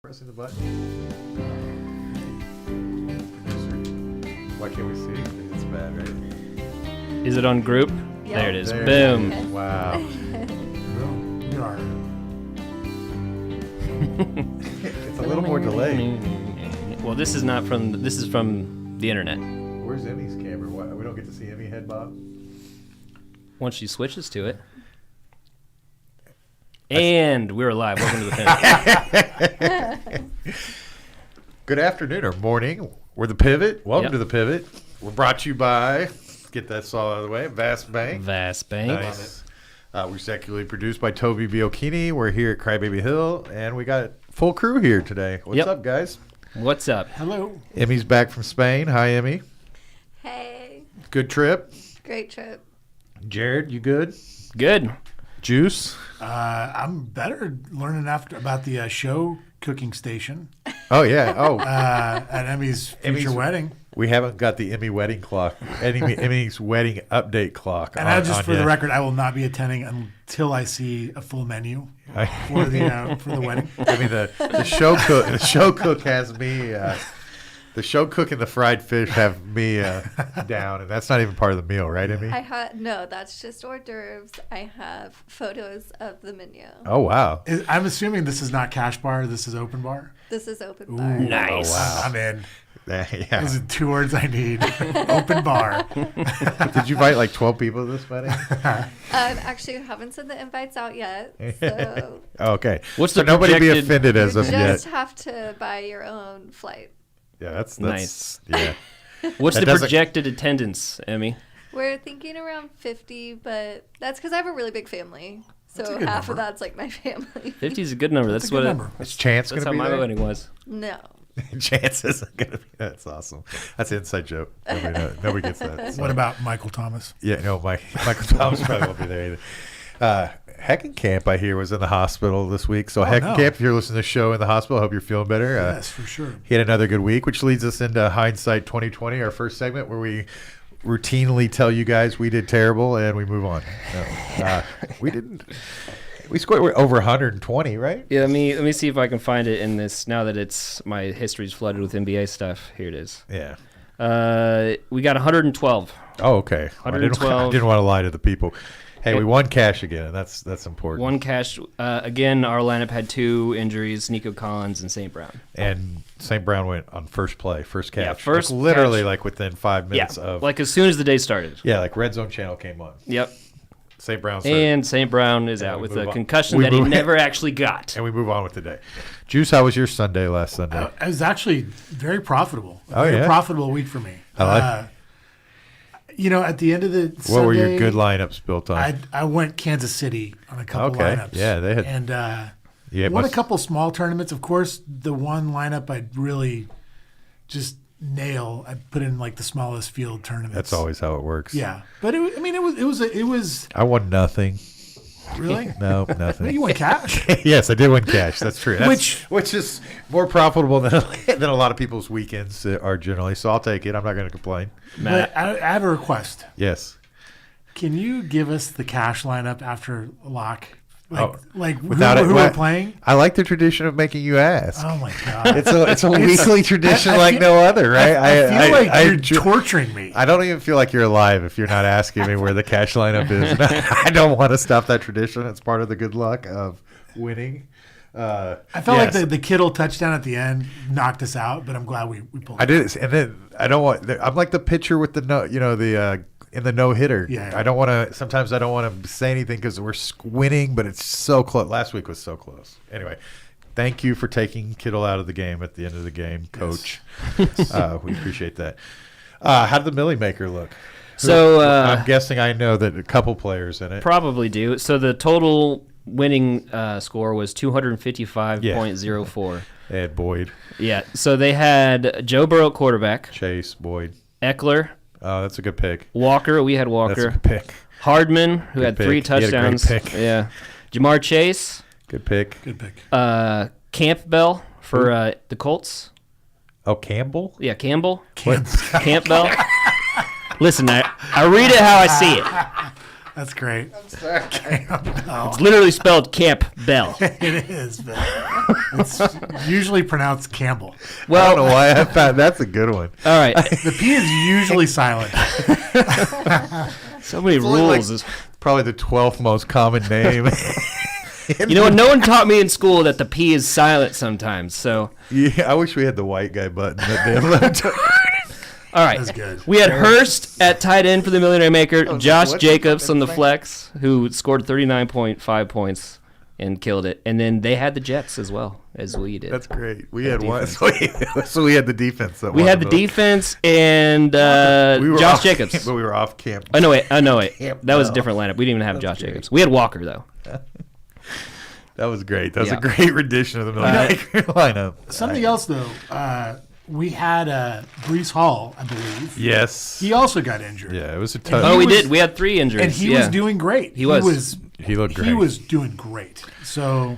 Pressing the button. Why can't we see? It's bad, right? Is it on group? Yep. There it is. There. Boom. Wow. You are. It's a little more delayed. Well, this is not from. This is from the internet. Where's Emmy's camera? Why, we don't get to see Emmy head bob? Once she switches to it. And we're live. Welcome to the Pivot. Good afternoon or morning. We're the Pivot. Welcome Yep. to the Pivot. We're brought to you by, get that saw out of the way, Vast Bank. Vast Bank. Nice. We're secularly produced by Toby Biocchini. We're here at Crybaby Hill, and we got full crew here today. What's Yep. up, guys? What's up? Hello. Emmy's back from Spain. Hi, Emmy. Hey, Good trip. great trip. Jared, you good? Good. Juice? I'm better learning about the show cooking station Oh, yeah. Oh, at Emmy's future Emmy's- wedding. We haven't got the Emmy wedding clock. Emmy's wedding update clock. And for the record, I will not be attending until I see a full menu for the wedding. I mean, the show cook. The show cook has me. The show cook and the fried fish have me down, and that's not even part of the meal, right, Emmy? No, that's just hors d'oeuvres. I have photos of the menu. Oh wow! I'm assuming this is not cash bar. This is open bar. This is open bar. Nice. Oh, wow. I'm in. Yeah. Those are 2 words I need. Open bar. Did you invite like 12 people to this wedding? Actually, haven't sent the invites out yet. So Okay. What's so the nobody be projected- offended as you of just yet. have to buy your own flight. Yeah, that's Nice. Yeah. What's That the doesn't- projected attendance, Emmy? We're thinking around 50, but that's because I have a really big family. That's a So good half of number. that's like my family. 50 is a good number. That's a good what number. Is Chance That's gonna how be my there? wedding was. No. Chance isn't gonna be. That's awesome. That's an inside joke. Nobody gets that. So. What about Michael Thomas? Yeah, no, Michael Thomas probably won't be there either. Heckenkamp, I hear, was in the hospital this week. So Heckenkamp, no. if you're listening to the show in the hospital, I hope you're feeling better. Yes, for sure. He had another good week, which leads us into Hindsight 2020, our first segment where we routinely tell you guys we did terrible and we move on. No, we didn't. We scored over 120, right? Yeah, let me see if I can find it in this. Now that it's my history's flooded with NBA stuff. Here it is. Yeah. We got 112. Oh, okay. I didn't 112. want to lie to the people. Hey, Yeah. we won cash again, and that's important. One cash. Again, our lineup had 2 injuries: Nico Collins and St. Brown. And St. Brown went on first play, first catch. Yeah, first like literally catch. like within 5 minutes of like as soon as the day started. yeah, like Red Zone Channel came on. Yep. St. Brown's And St. Brown is And out we with move a on. concussion We that he move- never actually got. and we move on with the day. Juice, how was your Sunday last Sunday? It was actually very profitable. Oh, Very yeah? profitable week for me. I like at the end of the what were your Sunday, good lineups built on? I went Kansas City on a couple Okay. lineups. Yeah, they had- and yeah, won a must- couple small tournaments. Of course, the one lineup I'd really just nail. I put in like the smallest field tournaments. That's always how it works. Yeah, but it was I won nothing. really. No, Well, nothing. you won cash. Yes, I did win cash. That's true. Which- which is more profitable than a lot of people's weekends are generally. So I'll take it. I'm not going to complain. Matt, But I have a request. Yes. Can you give us the cash lineup after lock? Oh, Who without it- we're what- playing? I like the tradition of making you ask. Oh my god! It's a weekly tradition I like feel- no other, right? I feel like you're enjoy- torturing me. I don't even feel like you're alive if you're not asking me where the cash lineup is. I don't want to stop that tradition. It's part of the good luck of winning. I felt yes. like the Kittle touchdown at the end knocked us out, but I'm glad we pulled. I did it, and then I don't want. I'm like the pitcher with the in the no hitter. Yeah. I don't want to. Sometimes I don't want to say anything because we're winning, but it's so close. Last week was so close. Anyway, thank you for taking Kittle out of the game at the end of the game, Coach. We appreciate that. How did the Millie Maker look? So, I'm guessing I know that a couple players in it. probably do. So the total winning score was 255.04. Ed Boyd, Yeah. So they had Joe Burrow at quarterback, Chase Boyd. Eckler, Oh, that's a good pick. Walker. We had That's a Walker. good pick. Hardman, who had Good 3 pick. He had a great touchdowns. pick. Yeah. Jamar Chase, Good pick. Good pick. Campbell for the Colts. Oh, Campbell. Yeah, Campbell. Kansas. Campbell. Listen, I read it how I see it. That's great. It's literally spelled Camp Bell. It is, but it's usually pronounced Campbell. I don't know why I found that's a good one. All right. The P is usually silent. So many only like- rules. Is Probably the 12th most common name. You know what? No one taught me in school that the P is silent sometimes. So, Yeah, I wish we had the white guy button that they left. all right. That's good. We had Hurst at tight end for the Millionaire Maker, Josh what's Jacobs the on the thing? flex, who scored 39.5 points and killed it. And then they had the Jets as well, as we did. That's great. We had one, so we had the defense. That We won had the those. defense and We were Josh off, Jacobs. but we were off camp. Oh, no, wait. That was a Bell. different lineup. We didn't even have Josh Jacobs. We had Walker, though. That was great. That was Yeah. a great rendition of the Millionaire lineup. Something else though, we had Brees Hall, I believe. Yes. He also got injured. Yeah, it was a And tough. Oh, he we was- did. We had 3 injuries. And he yeah. was doing great. He was. He looked great. He was doing great. So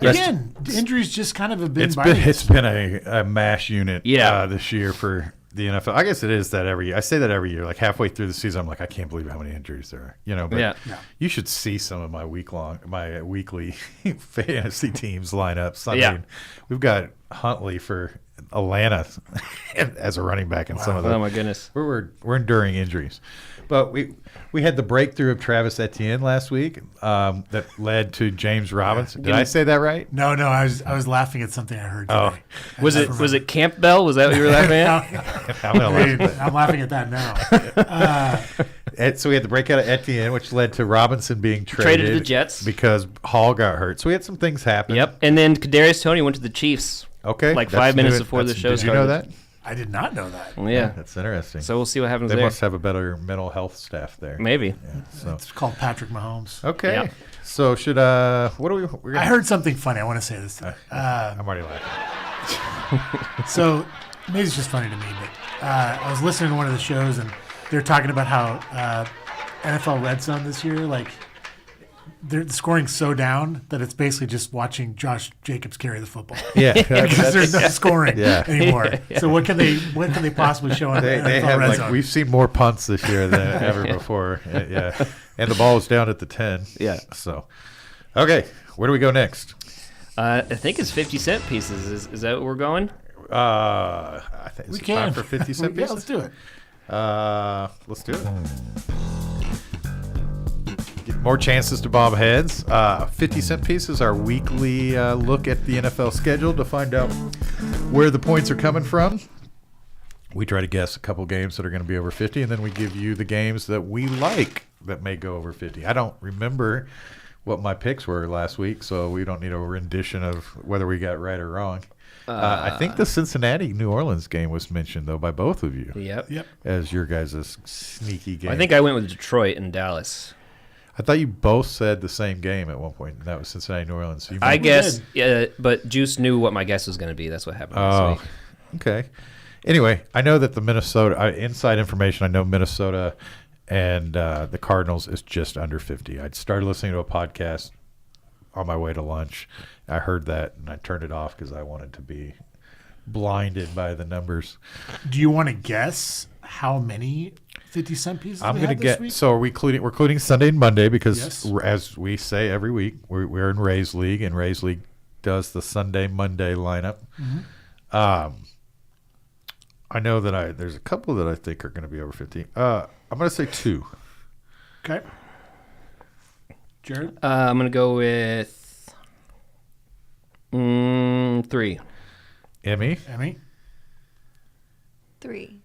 again, injuries just kind of have been It's biting been us. it's been a mash unit Yeah. this year for the NFL. I guess it is that every year. I say that every year. Like halfway through the season, I'm like, I can't believe how many injuries there are. But Yeah. you should see some of my weekly fantasy teams lineups. I Yeah. mean, we've got Huntley for Atlanta as a running back in some of them. Oh my goodness. We're enduring injuries, but we had the breakthrough of Travis Etienne last week that led to James Robinson. Did I say that right? No, I was laughing at something I heard Oh. today. Was it Campbell? Was that what you were laughing at? I'm gonna laugh at I'm laughing at that now. So we had the breakout of Etienne, which led to Robinson being Traded to the Jets. because Hall got hurt. So we had some things happen. Yep. And then Kadarius Toney went to the Chiefs. Okay. Like that's 5 minutes new. before the That's- show Did you know started. that? I did not know that. Yeah. That's interesting. So we'll see what happens they there. must have a better mental health staff there. Maybe. Yeah, so It's called Patrick Mahomes. okay. Yeah. So should what do we? We're gonna, I heard something funny. I want to say this. I'm already laughing. So maybe it's just funny to me, but I was listening to one of the shows and they're talking about how NFL Red Zone this year, like they're scoring so down that it's basically just watching Josh Jacobs carry the football. Yeah. Because there's no scoring Yeah. anymore. So what can they possibly show on They NFL have Red like Zone? we've seen more punts this year than ever before. Yeah, and the ball was down at the 10. Yeah. So, okay, where do we go next? I think it's 50 cent pieces. Is that what we're going? I think We it's time can. for 50 cent Yeah, pieces. let's do it. Let's do it. Get more chances to bob heads. 50 cent pieces, our weekly look at the NFL schedule to find out where the points are coming from. We try to guess a couple games that are going to be over 50, and then we give you the games that we like that may go over 50. I don't remember what my picks were last week, so we don't need a rendition of whether we got right or wrong. I think the Cincinnati-New Orleans game was mentioned, though, by both of you Yep. as your guys' sneaky game. I think I went with Detroit and Dallas. I thought you both said the same game at one point, and that was Cincinnati-New Orleans. So you I might- guess, but Juice knew what my guess was going to be. That's what happened Oh, last week. okay. Anyway, I know that the Minnesota inside information. I know Minnesota and the Cardinals is just under 50. I'd started listening to a podcast on my way to lunch. I heard that and I turned it off because I wanted to be blinded by the numbers. Do you want to guess how many 50 cent pieces I'm we going to had this get. week? So we're including Sunday and Monday because, Yes. as we say every week, we're in Rays League, and Rays League does the Sunday Monday lineup. I know that there's a couple that I think are going to be over 50. I'm going to say 2. Okay. Jared? I'm going to go with 3. Emmy. Emmy? 3.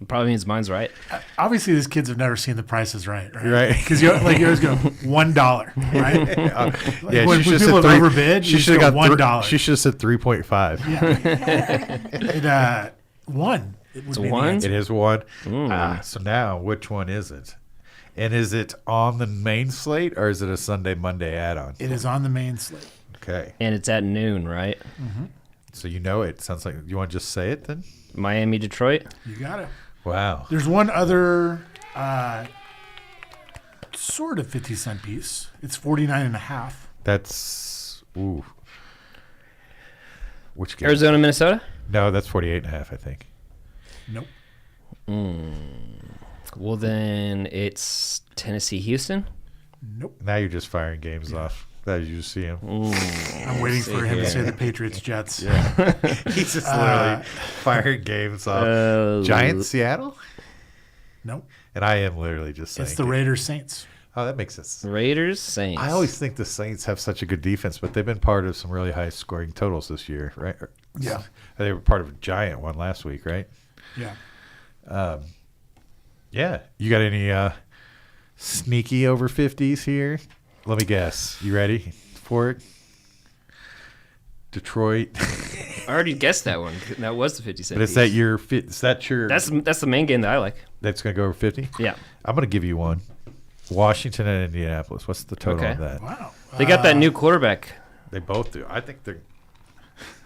Probably means mine's right. Obviously, these kids have never seen The Price is Right, right? Right. Because you always go $1, right? Yeah, when she should people have have overbid, She you should just have go got $1. She should have said 3.5. It, 1. It would It's be the 1? answer. It is 1. So now, which one is it? And is it on the main slate or is it a Sunday Monday add-on? It is on the main slate. Okay, And it's at noon, right? so you know it. Sounds like you want to just say it then. Miami, Detroit. You got it. Wow. There's one other sort of 50 cent piece. It's 49.5. That's which game? Arizona, Minnesota. No, that's 48.5, I think. Nope. Well, then it's Tennessee, Houston. Nope. Now you're just firing games off. That you just see him. I'm waiting for him to say the Patriots Jets. He's just literally firing games off. Giants, Seattle, Nope. and I am literally just saying. It's the Raiders Saints. Oh, that makes sense. Raiders, Saints. I always think the Saints have such a good defense, but they've been part of some really high scoring totals this year, right? Yeah. They were part of a giant one last week, right? Yeah. Yeah. You got any sneaky over 50s here? Let me guess. You ready for it? Detroit. I already guessed that one. That was the 50 cent. But is piece. that your fit? Is that your? That's the main game that I like. That's going to go over 50? Yeah. I'm going to give you one. Washington and Indianapolis. What's the total Okay. on that? Wow. They got that new quarterback. They both do. I think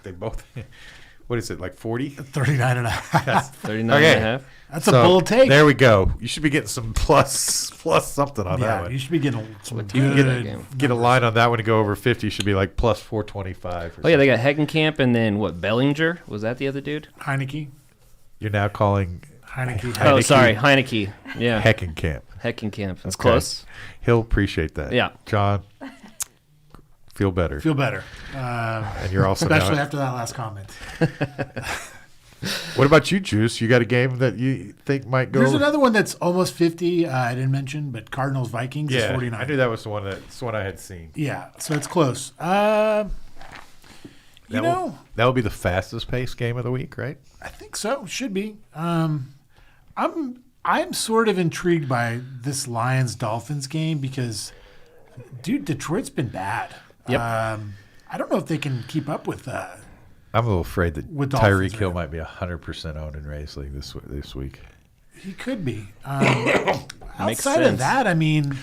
they both. What is it, like 40? 39 and a half. 39 Okay. and a half. That's a bold take. There we go. You should be getting some plus something on that Yeah, one. you should be getting some What team good did that game? Get a line on that one to go over 50. Should be like plus 425. Or Oh, yeah, they got Heckenkamp and then what, Bellinger? Was that the other dude? Heineke. You're now calling Heineke. Oh, Heineke. sorry, Heineke. Yeah, Heckenkamp. Heckenkamp. That's Okay. close. He'll appreciate that. Yeah. John, feel better. Feel better. And you're also Especially now, after that last comment. what about you, Juice? You got a game that you think might go? There's another one that's almost 50. I didn't mention, but Cardinals Vikings is yeah, 49. I knew that was the one I had seen. Yeah, so it's close. That will be the fastest paced game of the week, right? I think so. Should be. I'm sort of intrigued by this Lions Dolphins game because, dude, Detroit's been bad. Yep. I don't know if they can keep up with that. I'm a little afraid that With Dolphins, Tyreek Hill right? might be 100% owned in Racing this week. He could be. Makes Outside of sense. that, I mean,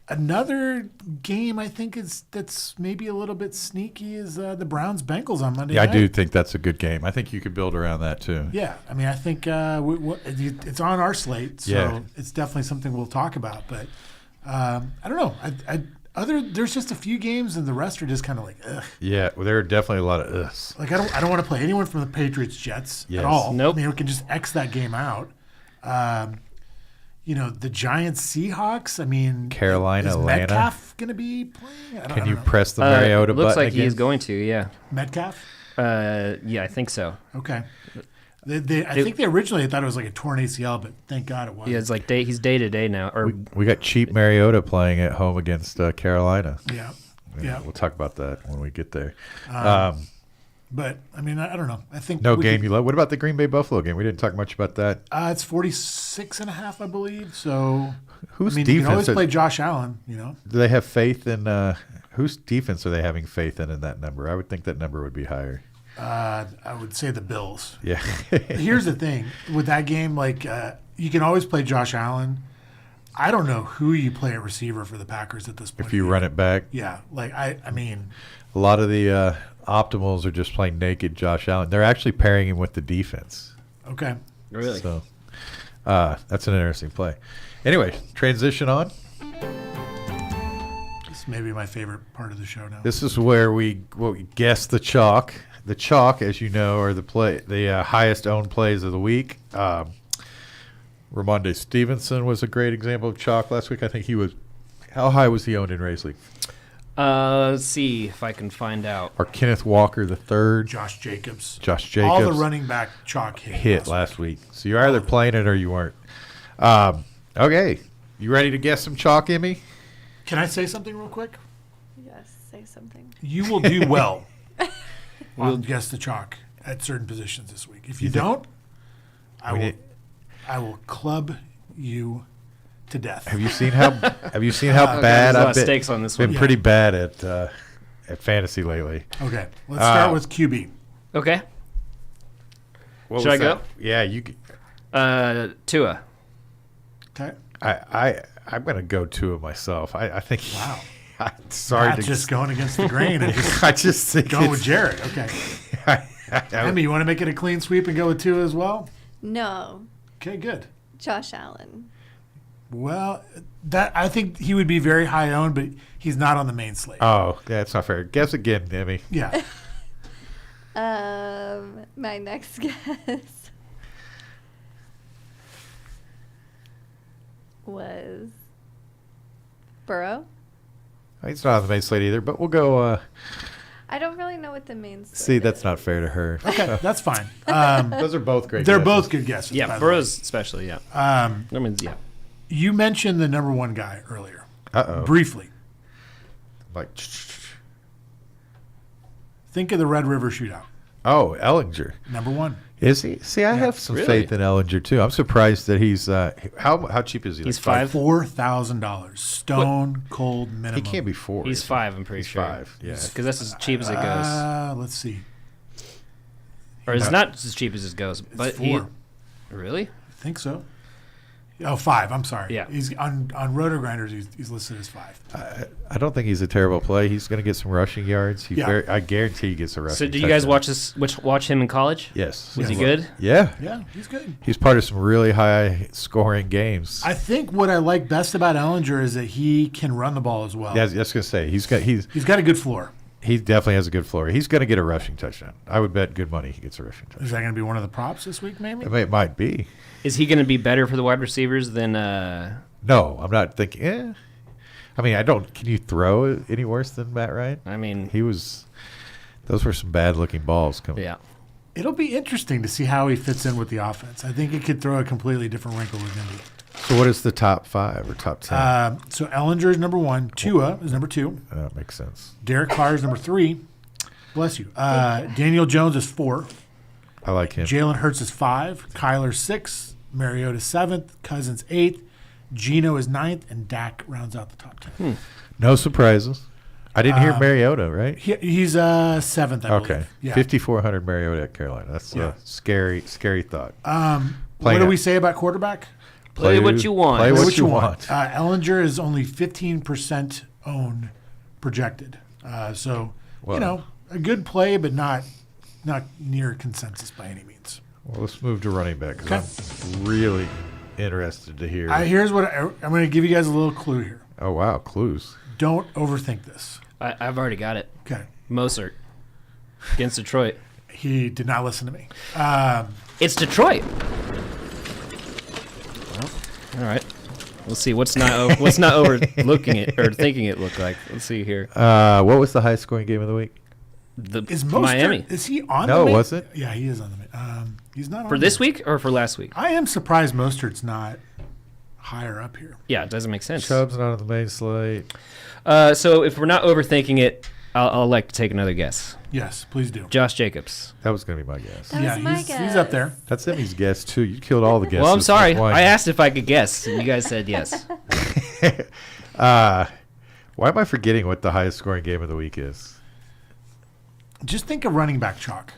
another game I think that's maybe a little bit sneaky is the Browns Bengals on Monday Yeah, I night. do think that's a good game. I think you could build around that too. Yeah, I mean, I think it's on our slate, so Yeah. it's definitely something we'll talk about. But I don't know. There's just a few games, and the rest are just kind of like, ugh. Yeah, well, there are definitely a lot of us. Like I don't want to play anyone from the Patriots Jets Yes. at all. Nope. I mean, we can just X that game out. The Giants Seahawks. I mean, Carolina, is Atlanta. Metcalf going to be playing? Can you know. press the Mariota looks button like again? he's going to, yeah. Metcalf? Yeah, I think so. Okay. I think they originally thought it was like a torn ACL, but thank God it wasn't. Yeah, it's like he's day to day now. Or We got cheap Mariota playing at home against Carolina. Yeah. Yeah. We'll talk about that when we get there. But I mean, I don't know. I think No we game could- you love. What about the Green Bay Buffalo game? We didn't talk much about that. It's 46 and a half, I believe. So Whose I mean, you can always defense? play Josh Allen. Do they have faith in? Whose defense are they having faith in that number? I would think that number would be higher. I would say the Bills. Yeah. Here's the thing with that game: like you can always play Josh Allen. I don't know who you play at receiver for the Packers at this point. If you run it back, yeah. Like I mean, a lot of the optimals are just playing naked Josh Allen. They're actually pairing him with the defense. okay. really, So that's an interesting play. Anyway, transition on. This may be my favorite part of the show now. This is where we guess the chalk. The chalk, as you know, are the highest owned plays of the week. Ramondre Stevenson was a great example of chalk last week. I think he was. How high was he owned in Race League? let's see if I can find out. Or Kenneth Walker the third, Josh Jacobs. Josh Jacobs. All the running back chalk hit last week. So you're either playing it or you weren't. Okay, you ready to guess some chalk, Emmy? Can I say something real quick? Yes, say something. You will do well on guess the chalk at certain positions this week. If you don't, I will club you to death. Have you seen how bad there's a lot I've of been? stakes on this Been one. pretty bad at fantasy lately. Okay, let's start with QB. Okay, What Should was I go? that? Yeah, you. Tua. Okay. I'm gonna go two of myself. I think. Wow. I'm sorry Not to just going against the grain and just I just think going with it's, Jared. Okay. Emmy, you want to make it a clean sweep and go with two as well? No, Okay, good. Josh Allen. Well, that I think he would be very high owned, but he's not on the main slate. Oh, yeah, it's not fair. Guess again, Emmy. Yeah. My next guess was Burrow. He's not on the main slate either, but we'll go. I don't really know what the main. See, that's not fair to her. Okay, that's fine. Those are both great. They're guesses. both good guesses. by Yeah, the way. Burrow's especially. Yeah. I mean, yeah. You mentioned the number one guy earlier, Uh-oh. briefly. Like, Think of the Red River Shootout. oh, Ellinger. Number one. Is he? See, I have some Really? faith in Ellinger too. I'm surprised that he's. How cheap is he? He's Like five. $4,000. Stone cold minimum. He can't be four. He's is he? five. I'm pretty He's sure. five. Yeah. Because that's as cheap as it goes. Let's see. Or it's not as cheap as it goes. But It's four. Really? I think so. Oh, 5. I'm sorry. Yeah. He's on Roto Grinders. He's listed as 5. I don't think he's a terrible play. He's going to get some rushing yards. Yeah. I guarantee he gets a rushing. So, did you guys touchdown. watch him in college? Yes. Was he Yes. good? Yeah. Yeah, he's good. He's part of some really high scoring games. I think what I like best about Ellinger is that he can run the ball as well. Yeah, I was just going to say he's He's got a good floor. he definitely has a good floor. He's going to get a rushing touchdown. I would bet good money he gets a rushing touchdown. Is that going to be one of the props this week, maybe? It might be. Is he going to be better for the wide receivers than? No, I'm not thinking. I mean, I don't. Can you throw any worse than Matt Ryan? I mean, Those were some bad looking balls coming. yeah. It'll be interesting to see how he fits in with the offense. I think it could throw a completely different wrinkle with Indy. So what is the top 5 or top 10? So Ellinger is number 1. Tua is number 2. That makes sense. Derek Carr is number 3. Bless you. Daniel Jones is 4. I like him. Jalen Hurts is 5. Kyler 6. Mariota 7th. Cousins 8th. Geno is 9th. And Dak rounds out the top 10. No surprises. I didn't hear Mariota, right? He's 7th, I believe. Okay. Yeah. 5,400 Mariota at Carolina. That's Yeah. a scary thought. What do we say about quarterback? Play what you want. Play Play what you want. Ellinger is only 15% owned projected. So, Well. a good play, but not near consensus by any means. Well, let's move to running back because Okay. I'm really interested to hear. Here's what I'm going to give you guys a little clue here. Oh, wow. Clues. Don't overthink this. I've already got it. Okay. Mozart against Detroit. He did not listen to me. It's Detroit. Well, all right. We'll see what's not overlooking it or thinking it looked like. Let's see here. What was the highest scoring game of the week? Is Mostert, Miami Is he on No, the was it? Yeah, he is on the he's not on for this week or for last week? I am surprised Mostert's not higher up here. Yeah, it doesn't make sense. Chubb's not on the main slate. So if we're not overthinking it, I'll like to take another guess. Yes, please do. Josh Jacobs. That was going to be my guess. That was my he's guess. up there. That's Emmy's guess, too. You killed all the guesses. Well, I'm sorry. with one. I asked if I could guess, and you guys said yes. Why am I forgetting what the highest scoring game of the week is? Just think of running back chalk.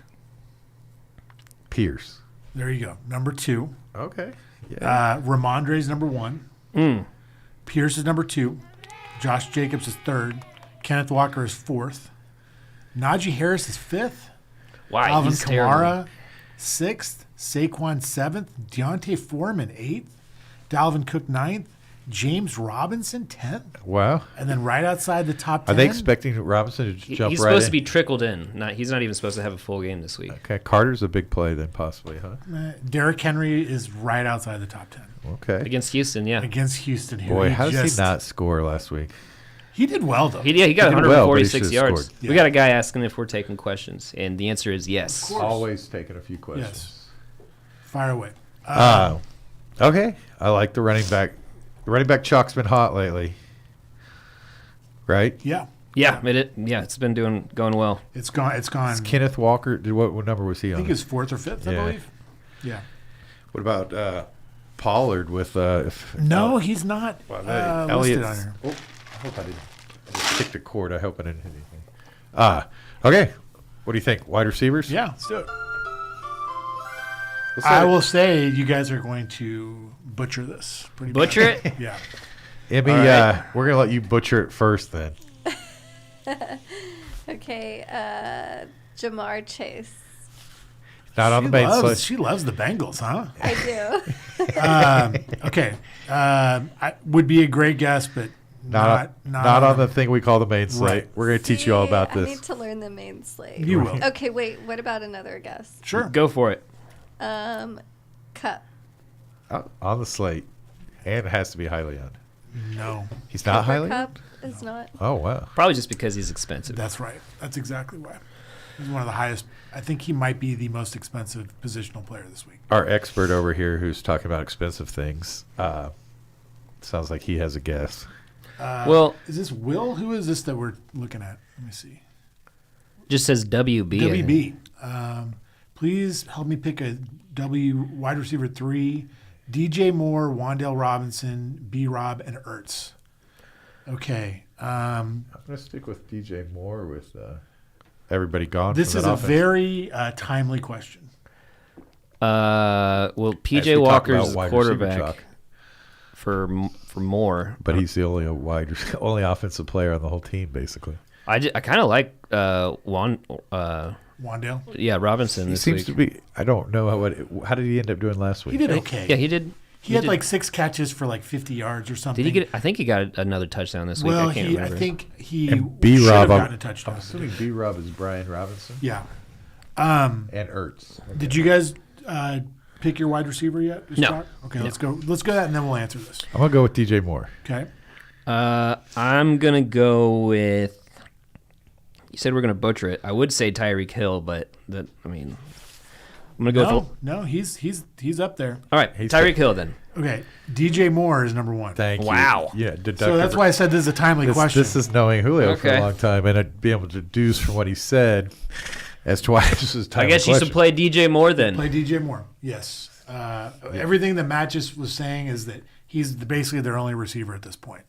Pierce. There you go. Number 2. Okay. Yeah. Ramondre's number 1. Pierce is number 2. Josh Jacobs is 3rd. Kenneth Walker is 4th. Najee Harris is 5th. Why? Alvin He's terrible. Kamara 6th. Saquon 7th. Deontay Foreman 8th. Dalvin Cook 9th. James Robinson 10th. Wow. And then right outside the top 10. Are they expecting Robinson to jump He's right supposed in? to be trickled in. He's not even supposed to have a full game this week. Okay, Carter's a big play then, possibly, huh? Derrick Henry is right outside the top 10. Okay. Against Houston, yeah. Against Houston here. Boy, how does he not score last week? He did well, though. He got He did well, but he 146 should've yards. scored. We Yeah. got a guy asking if we're taking questions, and the answer is yes. course. Always taking a few questions. Yes. Fire away. Okay. I like the running back. The running back chalk's been hot lately. Right? Yeah. Yeah, it's been going well. It's gone. It's gone. Kenneth Walker, what number was he I on? think it's 4th or 5th, I Yeah. believe. Yeah. What about Pollard with No, he's not Well, listed on here. Oh, I hope I didn't. I just kicked a cord. I hope I didn't hit anything. Okay. What do you think? Wide receivers? Yeah, let's do it. Let's I let will say you guys are going to butcher this. Pretty Butcher bad. it? Yeah. Emmy, All right. we're going to let you butcher it first then. Okay, Jamar Chase. Not on the main slate. She loves the Bengals, huh? I do. Okay. I would be a great guess, but not on the thing we call the main slate. Right. We're going to teach you all about I this. need to learn the main slate. You will. Okay, wait. What about another guess? Sure. Go for it. Cup. On the slate. And it has to be highly owned. No, He's not highly Cup owned? is not. Oh, wow. Probably just because he's expensive. that's right. That's exactly why. He's one of the highest. I think he might be the most expensive positional player this week. Our expert over here who's talking about expensive things sounds like he has a guess. Well, Is this Will? Who is this that we're looking at? Let me see. just says WB. I think. WB. Please help me pick a W wide receiver 3. DJ Moore, Wandale Robinson, B. Rob, and Ertz. Okay. I'm going to stick with DJ Moore with everybody gone. This from is that a offense. very timely question. Well, As we PJ talk Walker's about wide receiver quarterback. chalk. for more. But he's the only offensive player on the whole team, basically. I kind of like Wandale. Robinson He this seems week. to be. I don't know how did he end up doing last week? He did okay. Yeah, he did. He had like 6 catches for like 50 yards or something. Did he get? I think he got another touchdown this week. Well, I can't I remember. think he And should have B-Rob, gotten a I'm touchdown. assuming B-Rob is Brian Robinson Yeah. and Ertz. Did you guys pick your wide receiver yet? No. Scott? Okay, let's go. Let's go that, and then we'll answer this. I'm gonna go with DJ Moore. Okay. I'm gonna go with. You said we're gonna butcher it. I would say Tyreek Hill, but I'm gonna go with. No, he's up there. All right, He's Tyreek Hill then. Okay, DJ Moore is number 1. Thank you. Wow. Yeah, So that's why I said this is a timely question. This is knowing Julio for a Okay. long time, and I'd be able to deduce from what he said as to why this is I timely guess you should question. play DJ Moore then. Play DJ Moore. Yes. Everything that Matt just was saying is that he's basically their only receiver at this point.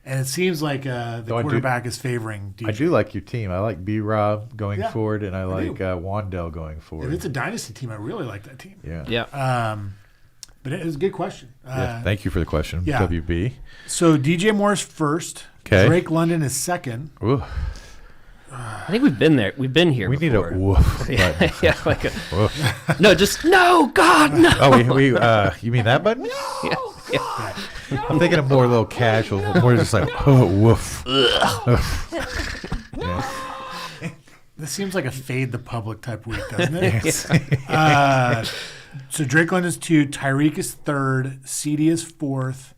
And it seems like the No, I do- quarterback is favoring DJ. I do like your team. I like B-Rob going Yeah, forward, and I like do. Wandell going If forward. it's a dynasty team, I really like that team. Yeah. Yeah. But it was a good question. Yeah, thank you for the question, yeah. WB. So DJ Moore's first. 'Kay. Drake London is second. Ooh, I think we've been there. We've been here. we need before. a woof. Yeah, button. yeah, like a, Woof. no, just no, God, no. Oh, you mean that button? Yeah, yeah. I'm thinking of more a little casual, more just like, oh, woof. Yeah. This seems like a fade the public type week, doesn't it? Yes. So Drake London's 2, Tyreek is 3rd, CD is 4th,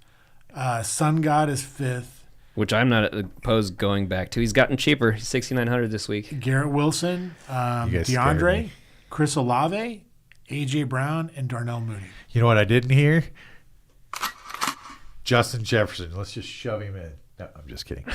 Sun God is 5th, Which I'm not opposed going back to. He's gotten cheaper. He's 6,900 this week. Garrett Wilson, guys scared DeAndre, me. Chris Olave, AJ Brown, and Darnell Mooney. You know what I didn't hear? Justin Jefferson. Let's just shove him in. No, I'm just kidding.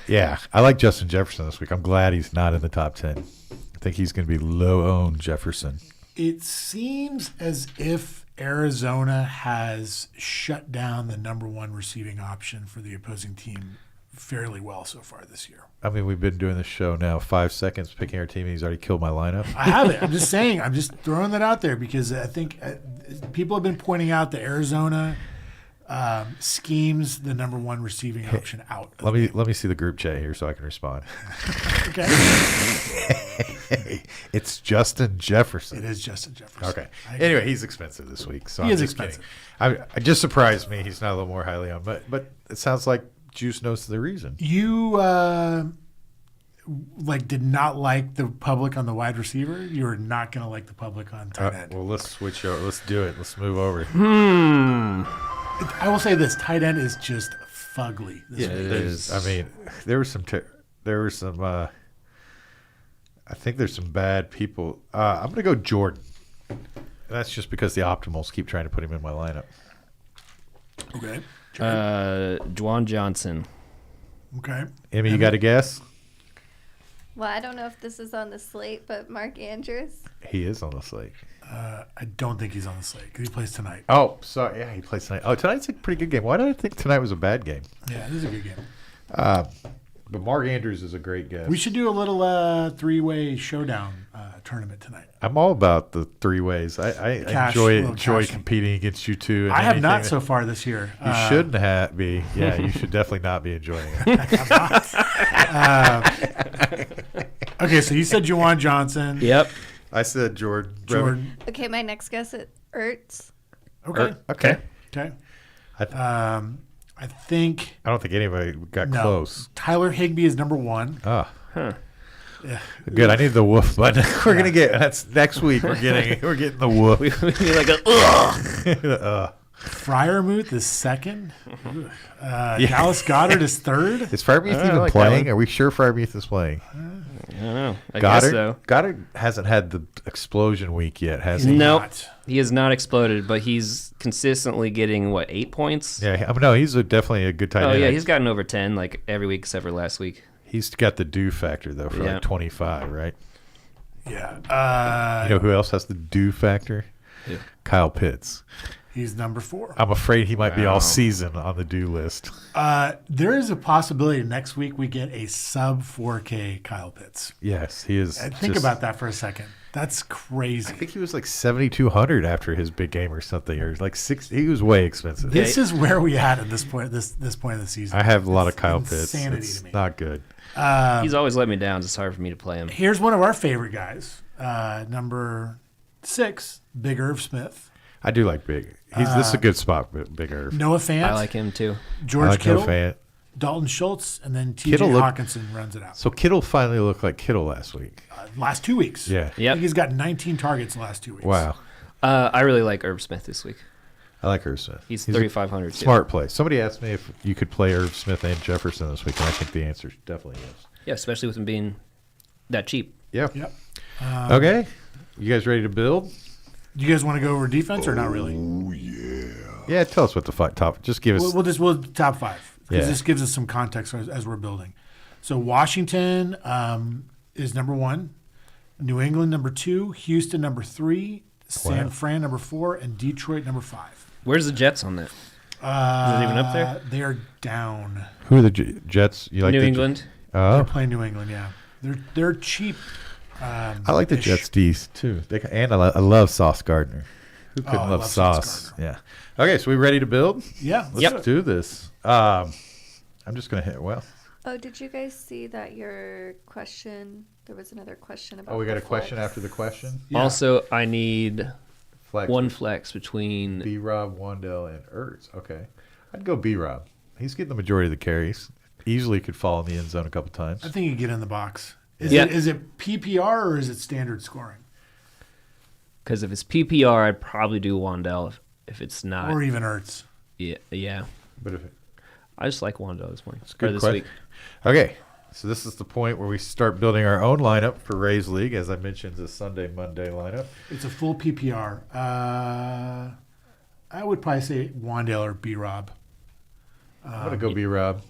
Yeah, I like Justin Jefferson this week. I'm glad he's not in the top 10. I think he's going to be low-owned Jefferson. It seems as if Arizona has shut down the number 1 receiving option for the opposing team fairly well so far this year. I mean, we've been doing this show now 5 seconds, picking our team, and he's already killed my lineup. I haven't. I'm just saying. I'm just throwing that out there because I think people have been pointing out that Arizona schemes the number 1 receiving option out. Let me see the group chat here so I can respond. Okay. It's Justin Jefferson. It is Justin Jefferson. Okay. I agree. Anyway, he's expensive this week, so He I'm is just expensive. kidding. I just surprised me. He's not a little more highly on, but it sounds like Juice knows the reason. You did not like the public on the wide receiver. You are not going to like the public on tight end. Well, let's switch over. Let's do it. Let's move over. I will say this: tight end is just fugly. This Yeah, week. it is. I mean, there were some. I think there's some bad people. I'm gonna go Jordan. That's just because the optimals keep trying to put him in my lineup. Okay. Juwan Johnson. Okay. Emmy, you got a guess? Well, I don't know if this is on the slate, but Mark Andrews. He is on the slate. I don't think he's on the slate because he plays tonight. Oh, sorry. Yeah, he plays tonight. Oh, tonight's a pretty good game. Why did I think tonight was a bad game? Yeah, this is a good game. But Mark Andrews is a great guess. We should do a little 3-way showdown tournament tonight. I'm all about the 3 ways. I Cash, enjoy little cash. competing against you two. and I have not anything so far this year. You shouldn't be. Yeah, you should definitely not be enjoying it. Okay, so you said Juwan Johnson. Yep. I said Jordan. Jordan. Okay, my next guess is Ertz. Okay. Okay. Okay. I I think don't think anybody got no. close. Tyler Higbee is number 1. Ah, Yeah. good. I need the woof button. We're gonna get. That's next week. We're getting the woof. We need like a ugh. Fryermuth is 2nd. Dallas Goddard is 3rd. Is Freiermuth I even like that playing? one. Are we sure Freiermuth is playing? I don't know. I guess so. Goddard hasn't had the explosion week yet, has he? No, not. he has not exploded, but he's consistently getting 8 points. Yeah, no, he's definitely a good tight Oh end. yeah, he's gotten over 10 like every week except for last week. He's got the do factor though for Yeah. like 25, right? Yeah. You know who else has the do factor? Who? Kyle Pitts. He's number 4. I'm afraid he might be Wow. all season on the due list. There is a possibility next week we get a sub 4K Kyle Pitts. Yes, he is. Think about that for a second. That's crazy. I think he was like 7,200 after his big game or something, or like 60. He was way expensive. This is where we at this point. This point of the season. I have a lot of It's Kyle Pitts. insanity It's to me. not good. He's always let me down. It's hard for me to play him. Here's one of our favorite guys. Number 6, Big Irv Smith. I do like Big. This is a good spot, Big Irv. Noah Fant. I like him too. I George like Kittle. no fan. Dalton Schultz. And then Kittle TJ looked- Hawkinson runs it out. So Kittle finally looked like Kittle last week. Last 2 weeks. Yeah. I Yep. think he's got 19 targets the last 2 weeks. Wow. I really like Irv Smith this week. I like Irv Smith. He's a 3,500 too. Smart play. Somebody asked me if you could play Irv Smith and Jefferson this week, and I think the answer is definitely yes. Yeah, especially with him being that cheap. Yeah. Yep. Okay. You guys ready to build? Do you guys want to go over defense or not really? Yeah. Tell us what the top. Just give us. We'll top 5 because Yeah. this gives us some context as we're building. So Washington is number 1, New England number 2, Houston number 3, San Wow. Fran number 4, and Detroit number 5. Where's the Jets on that? Is it even up there? They are down. Who are the Jets? You like New the England. They're Oh, playing New England. Yeah, they're cheap. I like the ish. Jets D's too. And I love Sauce Gardner. Who couldn't I love love Sauce Sauce? Yeah. Okay, so we ready to build? Yeah. Let's do this. I'm just gonna hit. Well, Oh, did you guys see that your question? There was another question about. oh, we got the a question flex. after the question. Yeah. Also, I need Flex. one flex between. B. Rob, Wandell, and Ertz. Okay, I'd go B. Rob. He's getting the majority of the carries. Easily could fall in the end zone a couple times. I think you get in the box. Yeah. Is it PPR or is it standard scoring, Because if it's PPR, I'd probably do Wandell. If it's not, or even Ertz? yeah. But if I just like Wandell this morning. it's a Or good this question. week. Okay, so this is the point where we start building our own lineup for Rays League. As I mentioned, the Sunday Monday lineup. It's a full PPR. I would probably say Wandale or B. Rob. I'm gonna go B. Rob.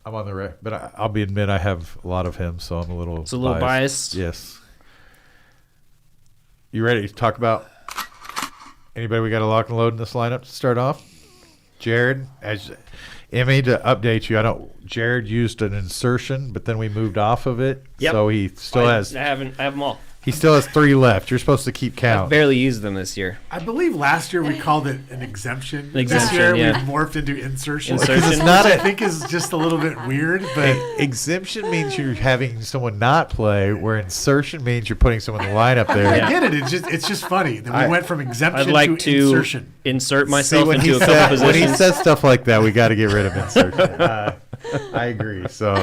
I'm on the right, but I'll be admit I have a lot of him, so I'm a little. It's a little biased. Yes. You ready to talk about anybody we got to lock and load in this lineup to start off? Jared, as Emmy, to update you, Jared used an insertion, but then we moved off of it, Yep. so he still I has. have them all. He still has 3 left. You're supposed to keep I've count. barely used them this year. I believe last year we called it an exemption. Exemption, this year yeah. we've morphed into insertion. Insertion. It's not Which I a think is just a little bit weird, but exemption means you're having someone not play, where insertion means you're putting someone in the lineup there. I get it. It's just funny that we I- went from exemption I'd like to to insertion. insert See, myself when into a couple when he positions. says stuff like that, we got to get rid of insertion. I agree. So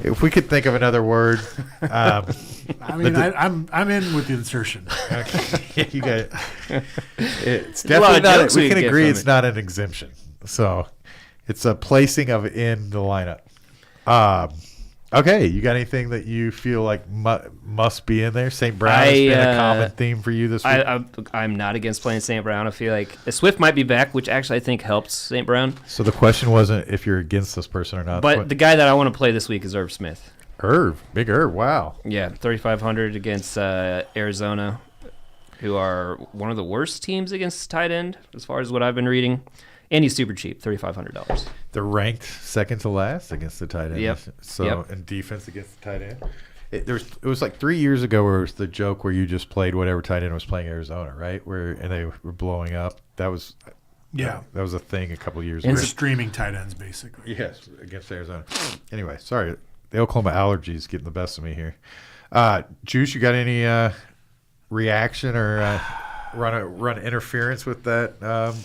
if we could think of another word, I mean, I'm in with the insertion. you got it's There's a lot definitely of not. jokes We we can get agree from it's it. not an exemption. So it's a placing of it in the lineup. Okay, you got anything that you feel like must be in there? St. Brown has been a common theme for you this week. I'm not against playing St. Brown. I feel like Swift might be back, which actually I think helps St. Brown. So the question wasn't if you're against this person or not. But the guy that I want to play this week is Irv Smith. Big Irv, wow. Yeah, 3,500 against Arizona, who are one of the worst teams against tight end, as far as what I've been reading. And he's super cheap, $3,500. They're ranked second to last against the tight end. Yep. So Yep. in defense against the tight end. It was like 3 years ago where it was the joke where you just played whatever tight end was playing Arizona, right? And they were blowing up. That was Yeah. that was a thing a couple of years We're ago. streaming tight ends, basically. Yes, against Arizona. Anyway, sorry. The Oklahoma allergies getting the best of me here. Juice, you got any reaction or run interference with that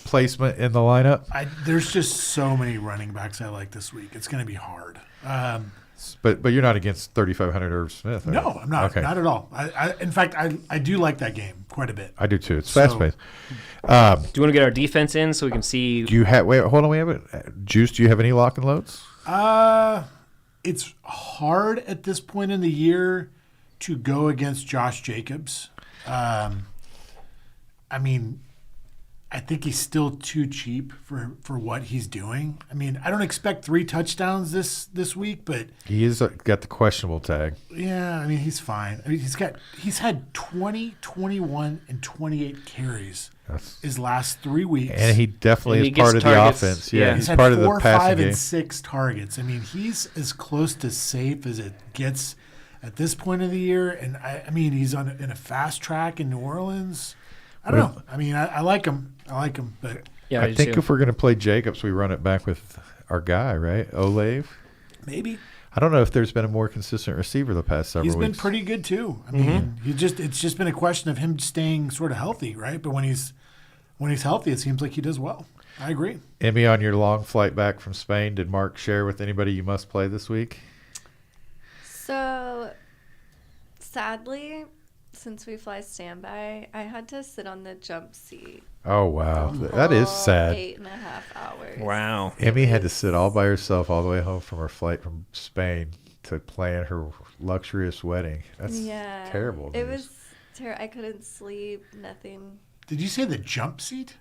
placement in the lineup? There's just so many running backs I like this week. It's going to be hard. But you're not against 3,500 Irv Smith, are you? No, I'm not. Okay. Not at all. In fact, I do like that game quite a bit. I do too. It's So- fast paced. Do you want to get our defense in so we can see? Do you have? Wait, hold on. We haven't. Juice, do you have any lock and loads? It's hard at this point in the year to go against Josh Jacobs. I mean, I think he's still too cheap for what he's doing. I mean, I don't expect 3 touchdowns this week, but He is got the questionable tag. yeah, I mean, he's fine. I mean, he's had 20, 21, and 28 carries his last 3 weeks. And he definitely And he is part gets of the targets. offense. Yeah. Yeah, He's he's had part of the 4, passing 5, game. and 6 targets. I mean, he's as close to safe as it gets at this point of the year. And I mean, he's in a fast track in New Orleans. I don't know. I mean, I like him. But Yeah, I do think too. if we're going to play Jacobs, we run it back with our guy, right? Olave. maybe I don't know if there's been a more consistent receiver the past several he's been weeks. pretty good too. I mean, it's just been a question of him staying sort of healthy, right? But when he's healthy, it seems like he does well. I agree. Emmy, on your long flight back from Spain, did Mark share with anybody you must play this week? So, sadly, since we fly standby, I had to sit on the jump seat. Oh, wow. That is full sad. 8.5 hours. Wow. Emmy had to sit all by herself all the way home from her flight from Spain to plan her luxurious wedding. That's terrible. It news. was terrible. I couldn't sleep, nothing. Did you say the jump seat?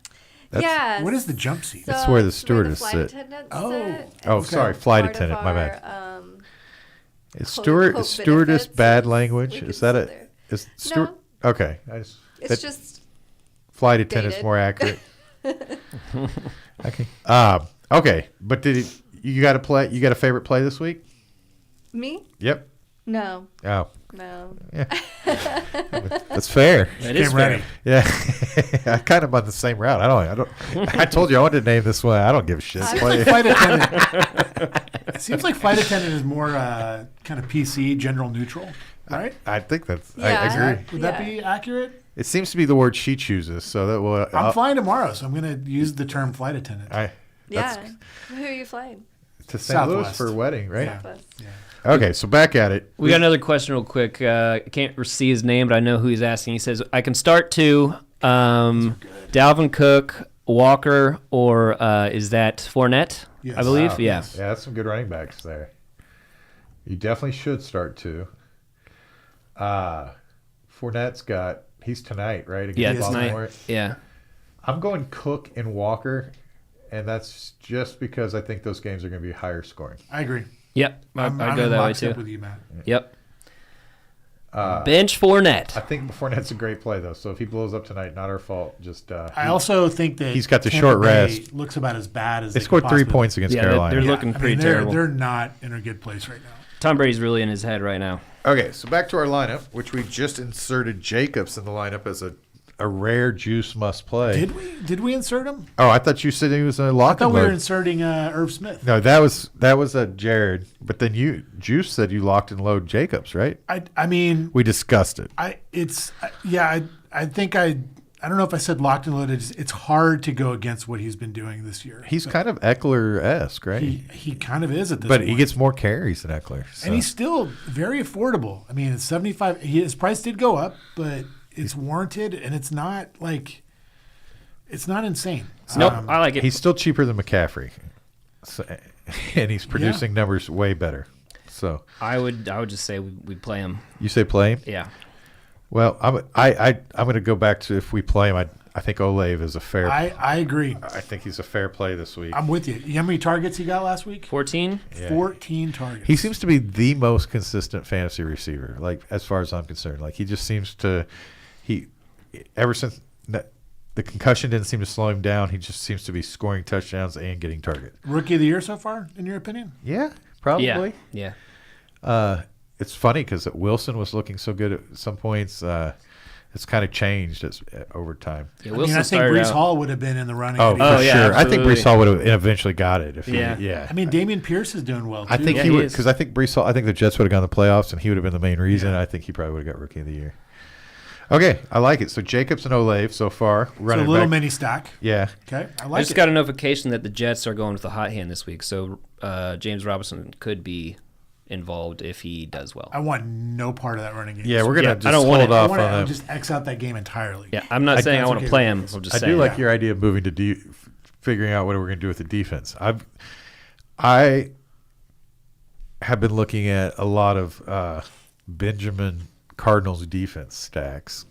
Yeah. What is the jump seat? So That's where the it's stewardess flight sit. attendants Oh. sit. Oh, It's sorry, flight part of attendant, my bad. our, Is co- stewardess co-benefits bad is language? we Is can that sit it? there. Is steward? Okay, It's that- just flight attendant's dated. more accurate. Okay. Okay, but you got to play? You got a favorite play this week? me. Yep. No, Oh, no. yeah. That's fair. That is Came fair. ready. Yeah, I kind of on the same route. I don't. I told you I wanted to name this one. I don't give a shit. Play it. Flight attendant. It seems like flight attendant is more kind of PC, general neutral, right? I think that's. I Yeah. agree. Would that Yeah. be accurate? It seems to be the word she chooses. So that will. I'm flying tomorrow, so I'm going to use the term flight attendant. that's Yeah. Who are you flying? to St. Louis Southwest. for a wedding, right? Yeah. Southwest. Okay, so back at it. We got another question real quick. I can't see his name, but I know who he's asking. He says, I can start to Dalvin Cook, Walker, or is that Fournette, Yes. I believe? Wow. Yeah. Yeah, that's some good running backs there. You definitely should start two. Fournette's he's tonight, right? Yeah, against tonight. Baltimore. Yeah. I'm going Cook and Walker, and that's just because I think those games are going to be higher scoring. I agree. Yep. I'd I'm go in that way lockstep too. with you, Matt. Yep. Bench Fournette. I think Fournette's a great play, though. So if he blows up tonight, not our fault. Just I also think that He's got the Tampa short Bay rest. looks about as bad as they they scored could 3 possibly- points against Yeah, Carolina. they're looking pretty terrible. They're not in a good place right now. Tom Brady's really in his head right now. Okay, so back to our lineup, which we just inserted Jacobs in the lineup as a rare juice must play. Did we insert him? Oh, I thought you said he was a I lock thought and we were load. inserting Irv Smith. No, that was a Jared. But then Juice said you locked and load Jacobs, right? I mean, We discussed it. I think I don't know if I said locked and loaded. It's hard to go against what he's been doing this year. He's kind of Eckler-esque, right? He kind of is at this but point. he gets more carries than Eckler. So. And he's still very affordable. I mean, it's 75. His price did go up, but it's warranted, and it's not insane. Nope. I like it. He's still cheaper than McCaffrey, so, and he's producing numbers way better. So I would just say we play him. you say play him? Yeah. Well, I'm going to go back to if we play him. I think Olave is a fair. I agree. I think he's a fair play this week. I'm with you. You know how many targets he got last week? 14? Yeah. 14 targets. He seems to be the most consistent fantasy receiver, like as far as I'm concerned. Like he just seems to, ever since the concussion didn't seem to slow him down, he just seems to be scoring touchdowns and getting target. Rookie of the year so far, in your opinion? Yeah, probably. Yeah. Yeah. It's funny because Wilson was looking so good at some points. It's kind of changed over time. Yeah, I Wilson think started Brees out. Hall would have been in the running. Oh, if he- for Oh, yeah, sure. I think absolutely. Brees Hall would have eventually got it if Yeah. he. Yeah. I mean, Damian Pierce is doing well too. I think Yeah, he he would is. because I think Brees Hall. I think the Jets would have gone to the playoffs and he would have been the main reason. I think he probably would have got Rookie of the Year. Okay, I like it. So Jacobs and Olave so far so running a little back. mini stack. Yeah, Okay, I I like just it. got a notification that the Jets are going with the hot hand this week, so James Robinson could be involved if he does well. I want no part of that running game. yeah, we're gonna Yeah, I just don't want hold it. I off want on to that. just X out that game entirely. Yeah, I'm not saying I that's want to okay play with him. this. I'm just I saying. do like your idea of moving to figuring out what we're going to do with the defense. I have been looking at a lot of Benjamin Cardinals defense stacks.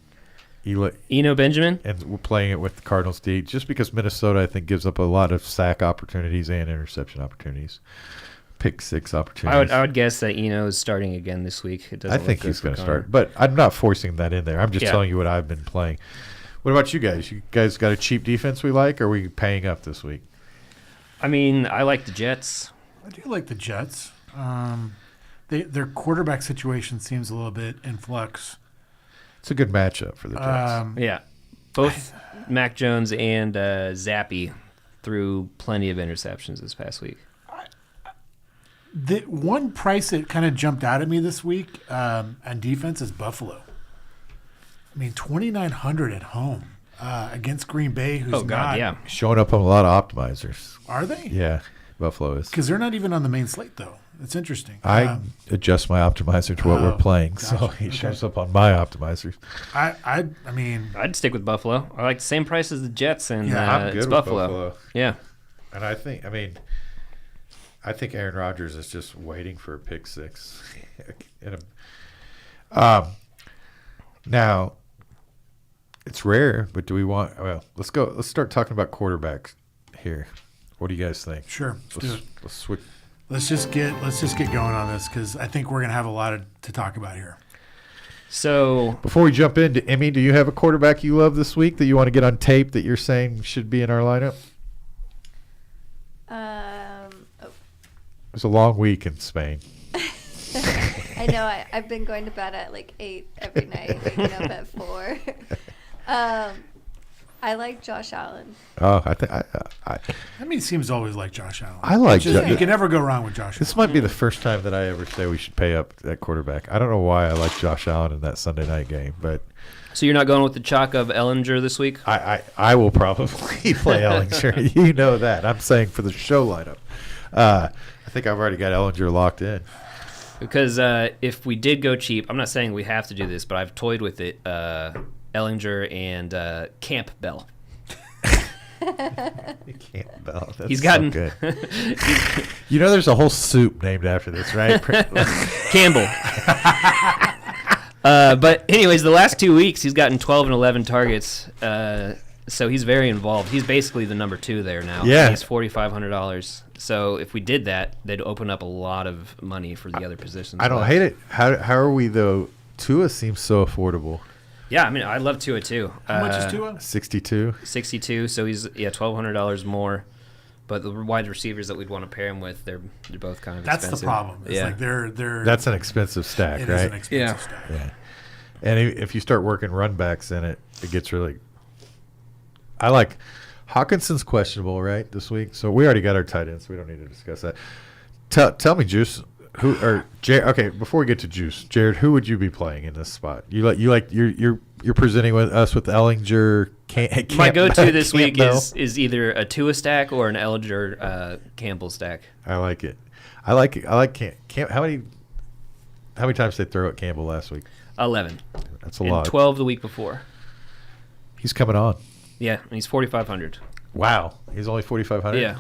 Eno Benjamin. and we're playing it with the Cardinals D, just because Minnesota, I think, gives up a lot of sack opportunities and interception opportunities, pick six opportunities. I would guess that Eno is starting again this week. It doesn't I look think good he's for going to Connor. start, but I'm not forcing that in there. I'm just Yeah. telling you what I've been playing. What about you guys? You guys got a cheap defense we like, or are we paying up this week? I mean, I like the Jets. I do like the Jets. Their quarterback situation seems a little bit in flux. It's a good matchup for the Jets. Yeah, both Mac Jones and Zappy threw plenty of interceptions this past week. The one price that kind of jumped out at me this week on defense is Buffalo. I mean, 2,900 at home against Green Bay, who's Oh God, not. yeah. Showing up on a lot of optimizers. Are they? Yeah, Buffalo is. Because they're not even on the main slate, though. It's interesting. I adjust my optimizer to what we're playing, so gotcha. he Okay. shows up on my optimizers. I mean, I'd stick with Buffalo. I like the same price as the Jets, and Yeah, I'm good it's with Buffalo. Yeah. And I think Aaron Rodgers is just waiting for a pick six. Now, it's rare, but do we want? Well, let's go. Let's start talking about quarterbacks here. What do you guys think? sure. Let's do it. Let's switch. Let's just get going on this because I think we're gonna have a lot to talk about here. So Before we jump into Emmy, do you have a quarterback you love this week that you want to get on tape that you're saying should be in our lineup? Oh, It was a long week in Spain. I know. I've been going to bed at like 8 every night, waking up at 4. I like Josh Allen. Oh, I think I mean, it seems always like Josh Allen. I like It's just- Jo- you can never go wrong with Josh. this might be the first time that I ever say we should pay up that quarterback. I don't know why I like Josh Allen in that Sunday night game, but you're not going with the chalk of Ellinger this week? I will probably play Ellinger. You know that. I'm saying for the show lineup. I think I've already got Ellinger locked in. Because if we did go cheap, I'm not saying we have to do this, but I've toyed with it. Ellinger and Campbell. Campbell. That's He's gotten so good. You know, there's a whole soup named after this, right? Campbell. But anyways, the last 2 weeks he's gotten 12 and 11 targets. So he's very involved. He's basically the number 2 there now. Yeah. He's $4,500. So if we did that, they'd open up a lot of money for the other positions. I don't hate it. How are we though? Tua seems so affordable. Yeah, I mean, I love Tua too. How much is Tua? 62. 62, so he's $1,200 more. But the wide receivers that we'd want to pair him with, they're both kind of That's expensive. the problem. It's yeah. like they're. That's an expensive stack, it right? is an expensive Yeah. stack. Yeah. And if you start working run backs in it, it gets really. I like Hawkinson's questionable, right, this week. So we already got our tight ends. So we don't need to discuss that. Tell me, Juice. Okay, before we get to Juice, Jared, who would you be playing in this spot? You're presenting with us with Ellinger. My go-to this week Campbell. is either a Tua stack or an Ellinger Campbell stack. I like it. I like Camp. How many times did they throw at Campbell last week? 11. That's a And lot. 12 the week before. He's coming on. Yeah, and he's 4,500. Wow, he's only 4,500. Yeah.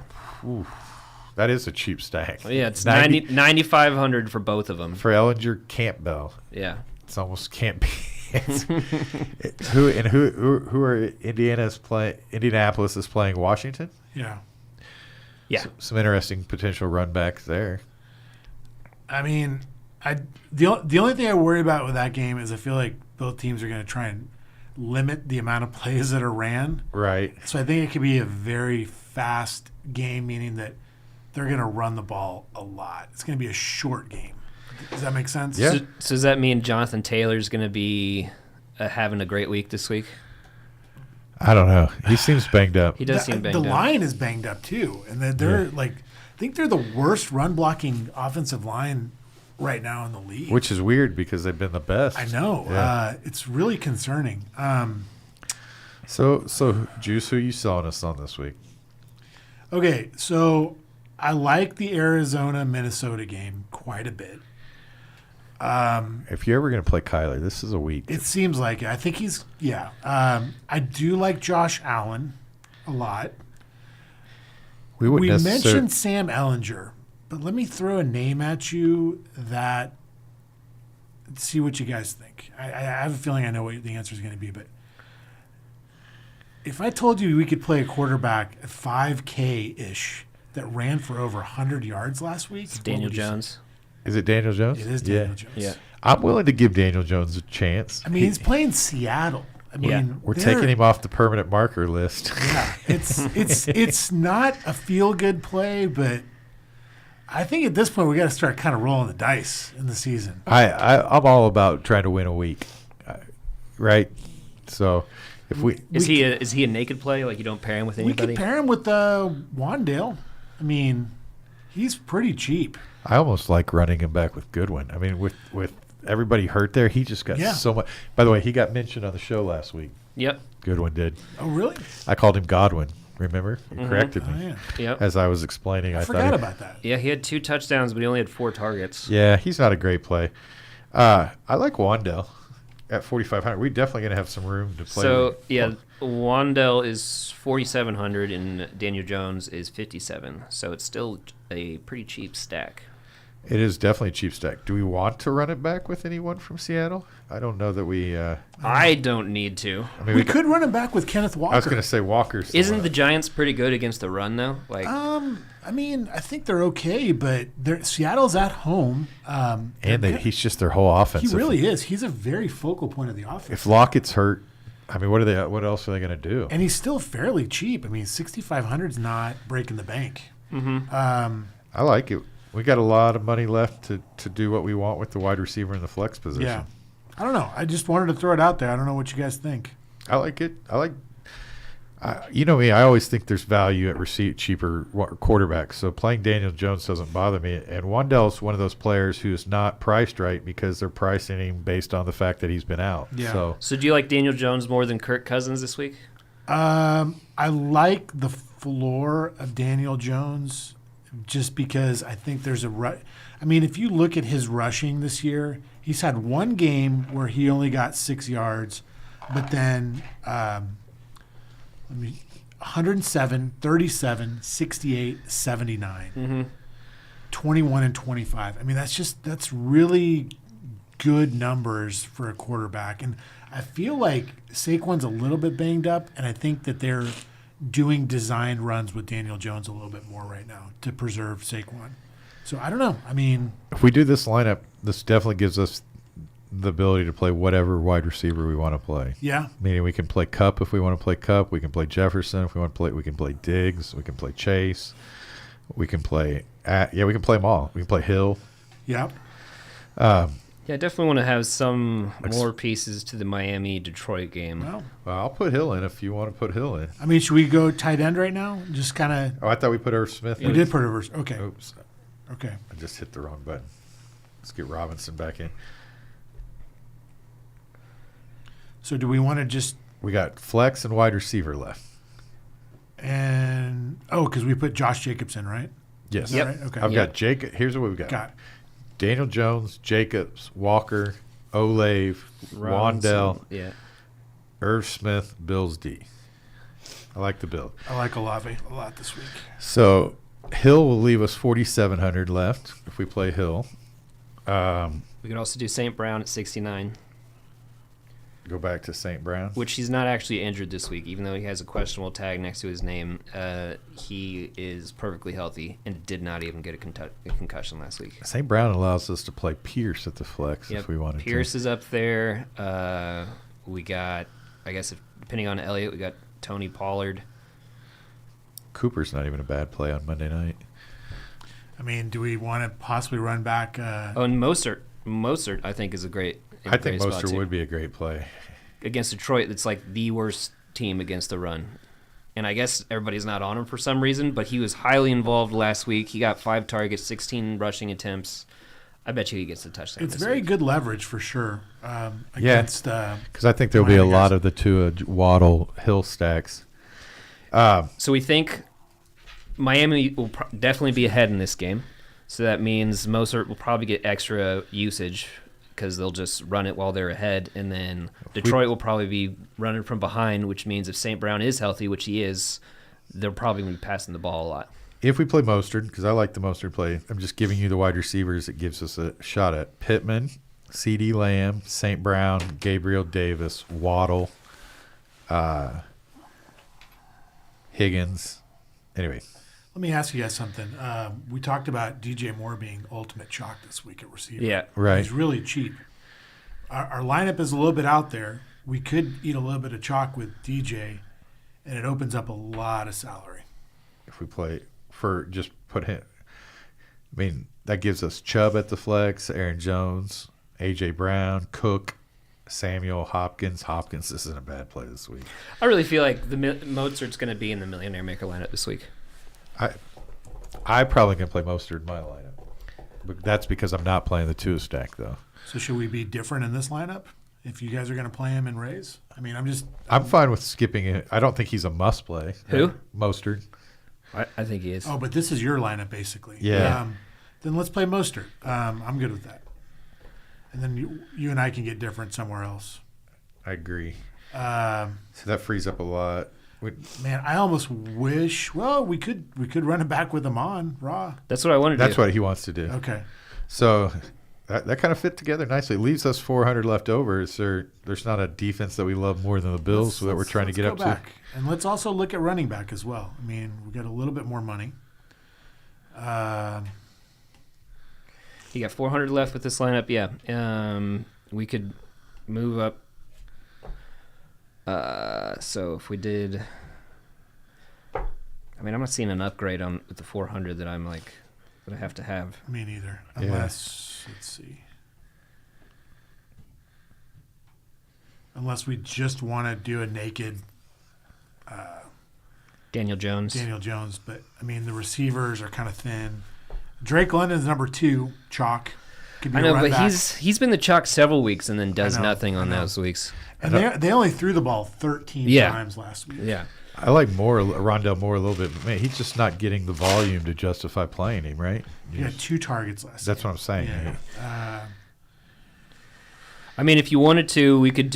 That is a cheap stack. Yeah, it's 90 9,500 for both of them. for Ellinger Campbell. Yeah. It's almost can't be. Who are Indianapolis is playing Washington. Yeah. Yeah. Some interesting potential run backs there. I mean, the only thing I worry about with that game is I feel like both teams are going to try and limit the amount of plays that are ran. Right. So I think it could be a very fast game, meaning that they're going to run the ball a lot. It's going to be a short game. Does that make sense? Yeah. So does that mean Jonathan Taylor's going to be having a great week this week? I don't know. He seems banged up. He does seem banged the up. line is banged up too, and they're like, I think they're the worst run blocking offensive line right now in the league. Which is weird because they've been the best. I know. Yeah. It's really concerning. So Juice, who you selling us on this week? Okay, so I like the Arizona-Minnesota game quite a bit. If you're ever going to play Kyler, this is a week. It seems like it. I think he's I do like Josh Allen a lot. We We mentioned Sam Ellinger, but let me throw a name at you that see what you guys think. I have a feeling I know what the answer is going to be, but if I told you we could play a quarterback at 5K ish that ran for over 100 yards last week, what Daniel would you say? Jones. Is it Daniel Jones? It is Daniel Jones. Yeah. I'm willing to give Daniel Jones a chance. I mean, he's playing Seattle. I mean, Yeah. We're they're- taking him off the permanent marker list. Yeah, it's not a feel good play, but I think at this point we got to start kind of rolling the dice in the season. I'm all about trying to win a week, right? So if we Is he a naked play? Like you don't pair him with We anybody? could pair him with Wandale. I mean, he's pretty cheap. I almost like running him back with Goodwin. I mean, with everybody hurt there, he just got Yeah. so much. By the way, he got mentioned on the show last week. Yep. Goodwin did. Oh, really? I called him Godwin. Remember? You corrected Oh, me yeah. Yep. as I was explaining. I I forgot thought about that. Yeah, he had 2 touchdowns, but he only had 4 targets. Yeah, he's not a great play. I like Wandell at 4,500. We're definitely going to have some room to play. So with. yeah, Wandell is 4,700 and Daniel Jones is 57. So it's still a pretty cheap stack. It is definitely a cheap stack. Do we want to run it back with anyone from Seattle? I don't know that we. I don't need to. I mean, We could run him back with Kenneth Walker. I was going to say Walker's. the Isn't one. the Giants pretty good against the run though? Like I mean, I think they're okay, but Seattle's at home. He's just their whole offense. He really is. He's a very focal point of the offense. If Lockett's hurt, I mean, what else are they going to do? And he's still fairly cheap. I mean, 6,500 is not breaking the bank. I like it. We got a lot of money left to do what we want with the wide receiver in the flex position. Yeah. I don't know. I just wanted to throw it out there. I don't know what you guys think. I like it. You know me, I always think there's value at cheaper quarterbacks. So playing Daniel Jones doesn't bother me. And Wandell's one of those players who's not priced right because they're pricing him based on the fact that he's been out. Yeah. So do you like Daniel Jones more than Kirk Cousins this week? I like the floor of Daniel Jones just because I think there's I mean, if you look at his rushing this year, he's had one game where he only got 6 yards, but then 107, 37, 68, 79, 21 and 25. I mean, that's really good numbers for a quarterback. And I feel like Saquon's a little bit banged up, and I think that they're doing designed runs with Daniel Jones a little bit more right now to preserve Saquon. So I don't know. I mean, if we do this lineup, this definitely gives us the ability to play whatever wide receiver we want to play. yeah. Meaning we can play Cup if we want to play Cup. We can play Jefferson if we want to play. We can play Diggs. We can play Chase. We can play. We can play them all. We can play Hill. Yep. Yeah, I definitely want to have some more pieces to the Miami-Detroit game. Well, Well, I'll put Hill in if you want to put Hill in. I mean, should we go tight end right now? Just kind of. Oh, I thought we put Irv Smith in. We did put a verse. Okay. Oops. Okay. I just hit the wrong button. Let's get Robinson back in. So do we want to just We got flex and wide receiver left. because we put Josh Jacobson, right? Yes. Yep. Right? Okay. I've got Jacob. Here's what we've got. Got it. Daniel Jones, Jacobs, Walker, Olave, Wandell, Yeah. Irv Smith, Bills D. I like the build. I like Olave a lot this week. So Hill will leave us 4,700 left if we play Hill. We could also do St. Brown at 69, Go back to St. Brown. which he's not actually injured this week, even though he has a questionable tag next to his name. He is perfectly healthy and did not even get a concussion last week. St. Brown allows us to play Pierce at the flex if we wanted Pierce to. is up there. We got, I guess, depending on Elliott, we got Tony Pollard. Cooper's not even a bad play on Monday night. I mean, do we want to possibly run back? Oh, and Mostert, I think, is a great. I think great spot, Mostert too. would be a great play. Against Detroit, it's like the worst team against the run. And I guess everybody's not on him for some reason, but he was highly involved last week. He got 5 targets, 16 rushing attempts. I bet you he gets a touchdown. It's this very week. good leverage for sure against. Because I think there'll be a Miami lot guys. of the Tua Waddle Hill stacks. So we think Miami will definitely be ahead in this game. So that means Mostert will probably get extra usage because they'll just run it while they're ahead. And then Detroit will probably be running from behind, which means if St. Brown is healthy, which he is, they're probably going to be passing the ball a lot. If we play Mostert, because I like the Mostert play, I'm just giving you the wide receivers it gives us a shot at. Pittman, C.D. Lamb, St. Brown, Gabriel Davis, Waddle, Higgins. Anyway, Let me ask you guys something. We talked about DJ Moore being ultimate chalk this week at receiver. Yeah. right. He's really cheap. Our lineup is a little bit out there. We could eat a little bit of chalk with DJ, and it opens up a lot of salary. If we play for just put him, I mean, that gives us Chubb at the flex, Aaron Jones, A.J. Brown, Cook, Samuel, Hopkins. Hopkins isn't a bad play this week. I really feel like Mozart's going to be in the Millionaire Maker lineup this week. I probably can play Mostert in my lineup. But that's because I'm not playing the two stack, though. So should we be different in this lineup if you guys are going to play him in Rays? I mean, I'm fine with skipping it. I don't think he's a must play. Who? Mostert. I think he is. Oh, but this is your lineup basically. Yeah. Then let's play Mostert. I'm good with that. And then you and I can get different somewhere else. I agree. So that frees up a lot. Man, I almost wish. Well, we could run it back with him on Raw. That's what I wanted to That's do. what he wants to do. Okay. So that kind of fit together nicely. It leaves us 400 left over. There's not a defense that we love more than the Bills that we're trying to get up to. And let's also look at running back as well. I mean, we got a little bit more money. You got 400 left with this lineup. Yeah. We could move up. So if we did, I mean, I'm not seeing an upgrade on with the 400 that I have to have. Me neither. Yeah. Unless let's see. Unless we just want to do a naked Daniel Jones. Daniel Jones, but I mean the receivers are kind of thin. Drake London's number 2, chalk. Could be I a know, run but back. he's been the chalk several weeks and then does I know, nothing on I know. those weeks. And they only threw the ball 13 Yeah. times last week. Yeah. I like Rondell Moore a little bit, but man, he's just not getting the volume to justify playing him, right? He had 2 targets last That's game. what I'm saying. Yeah. I mean, if you wanted to, we could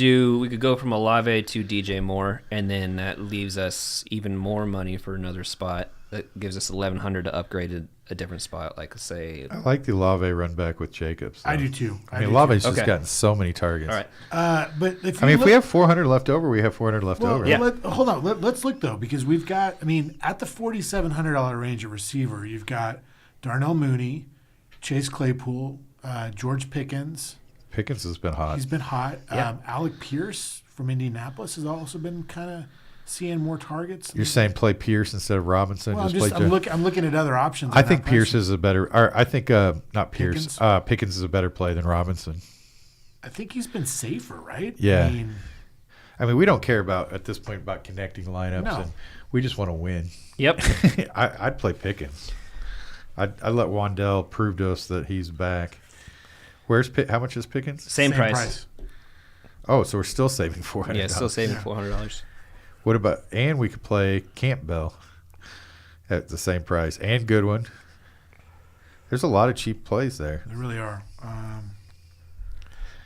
go from Olave to DJ Moore, and then that leaves us even more money for another spot. That gives us $1,100 to upgrade a different spot, like say. I like the Olave run back with Jacobs. I though. do too. I mean, do Olave's too. just Okay. gotten so many targets. All right. But if I mean, if look, we have 400 left over, we have 400 left over. Yeah. hold on. Let's look though, because we've got. I mean, at the $4,700 range at receiver, you've got Darnell Mooney, Chase Claypool, George Pickens. Pickens has been hot. He's been hot. Yeah. Alec Pierce from Indianapolis has also been kind of seeing more targets. You're saying play Pierce instead of Robinson? Well, play I'm looking at other options. I in think that Pierce price. is a better. Or I think not Pierce. Pickens? Pickens is a better play than Robinson. I think he's been safer, right? Yeah. I mean, we don't care at this point about connecting lineups, No. and we just want to win. Yep. I'd play Pickens. I'd let Wandell prove to us that he's back. How much is Pickens? Same price. Oh, so we're still saving $400. Yeah, still saving Yeah. $400. What about we could play Campbell at the same price and Goodwin. There's a lot of cheap plays there. there really are.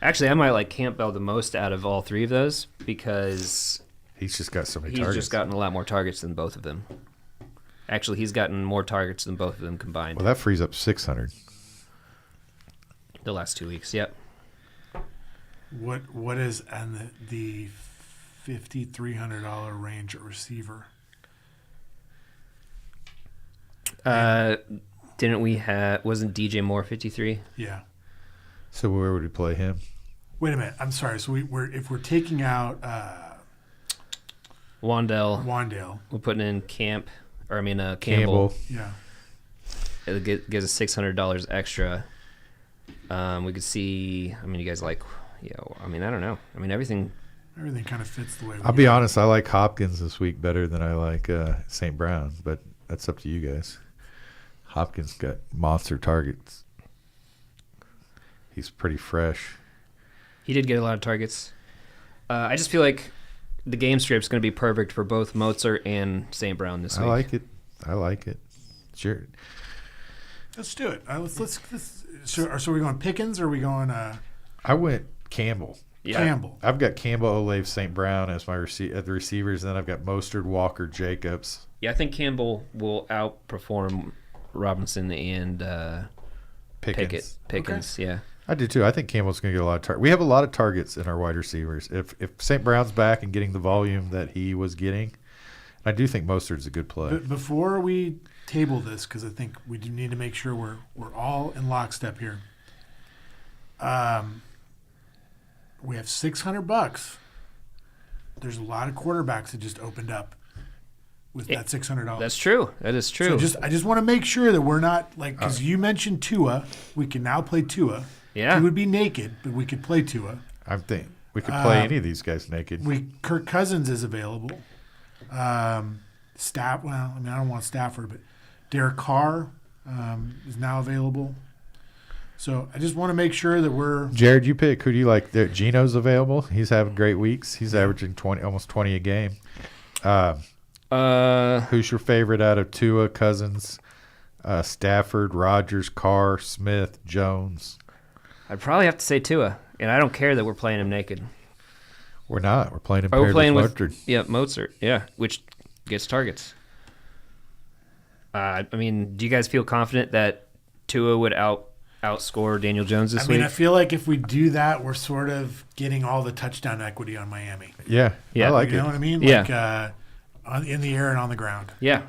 Actually, I might like Campbell the most out of all three of those because He's just got so many he's targets. just gotten a lot more targets than both of them. Actually, he's gotten more targets than both of them combined Well, that frees up 600. the last 2 weeks. Yep. What is on the $5,300 range at receiver? Didn't we have? Wasn't DJ Moore 53? Yeah. So where would we play him? Wait a minute. I'm sorry. So if we're taking out Wandell. Wandale, We're putting in Campbell. Campbell. yeah. It gives us $600 extra. We could see. I mean, you guys like? I don't know. I mean, everything. Everything kind of fits the way. I'll be honest, I like Hopkins this week better than I like St. Brown, but that's up to you guys. Hopkins got monster targets. He's pretty fresh. He did get a lot of targets. I just feel like the game script's going to be perfect for both Mozart and St. Brown this I week. like it. Sure. Let's do it. Let's so are we going Pickens or are we going I went Campbell. Yeah. Campbell? I've got Campbell, Olave, St. Brown as my at the receivers, and then I've got Mostert, Walker, Jacobs. Yeah, I think Campbell will outperform Robinson and Pickens. Pickens, yeah. I do too. I think Campbell's going to get a lot of targets. We have a lot of targets in our wide receivers. If St. Brown's back and getting the volume that he was getting, I do think Mostert's a good play. But before we table this, because I think we do need to make sure we're all in lockstep here. We have $600. There's a lot of quarterbacks that just opened up with that $600. That's true. That is true. So I just want to make sure that we're not like, because you mentioned Tua. We can now play Tua. Yeah. He would be naked, but we could play Tua. I'm thinking we could play any of these guys naked. Kirk Cousins is available. I don't want Stafford, but Derek Carr is now available. So I just want to make sure that we're. Jared, you pick. Who do you like? There, Gino's available. He's having great weeks. He's averaging almost 20 a game. Who's your favorite out of Tua, Cousins, Stafford, Rodgers, Carr, Smith, Jones? I'd probably have to say Tua, and I don't care that we're playing him naked. We're not. We're playing him We're paired playing with with Mostert. Mozart. Yeah, which gets targets. I mean, do you guys feel confident that Tua would outscore Daniel Jones this week? I feel like if we do that, we're sort of getting all the touchdown equity on Miami. Yeah, Yeah. I like You it. know what I mean? Yeah. Like in the air and on the ground. Yeah.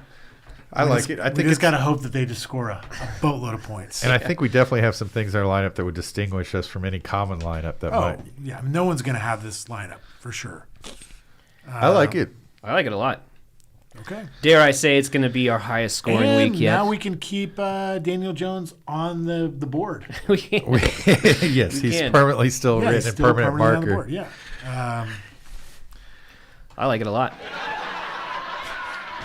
I like it. I We think just got to hope that they just score a boatload of points. and I think we definitely have some things in our lineup that would distinguish us from any common lineup that might. Yeah. No one's going to have this lineup for sure. I like it. I like it a lot. Okay. Dare I say it's going to be our highest scoring And week yet? now we can keep Daniel Jones on the board. Yes, he's can. permanently still Yeah, he's written in still permanent permanently on the marker. board. Yeah. I like it a lot.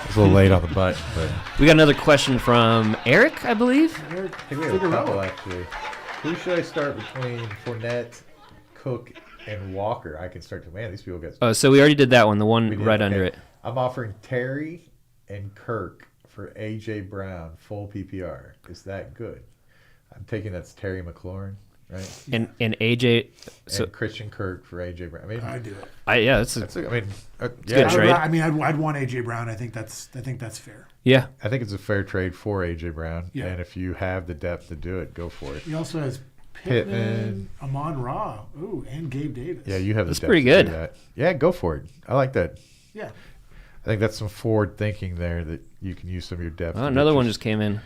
It's a little late on the button, but We got another question from Eric, I believe. I think we have a couple actually. Who should I start between Fournette, Cook, and Walker? I can start to these people get. Oh, so we already did that one, the one We did, right okay. under it. I'm offering Terry and Kirk for AJ Brown full PPR. Is that good? I'm taking that's Terry McLaurin, right? And AJ, so And Christian Kirk for AJ Brown. I mean, I do it. that's that's a, I mean, good trade. I'd want AJ Brown. I think that's fair. yeah. I think it's a fair trade for AJ Brown. Yeah. And if you have the depth to do it, go for it. He also has Pittman. Amon Ra, and Gabe Davis. Yeah, you have the That's depth pretty to do good. that. Yeah, go for it. I like that. Yeah. I think that's some forward thinking there that you can use some of your depth. Oh, to another get one your- just came in.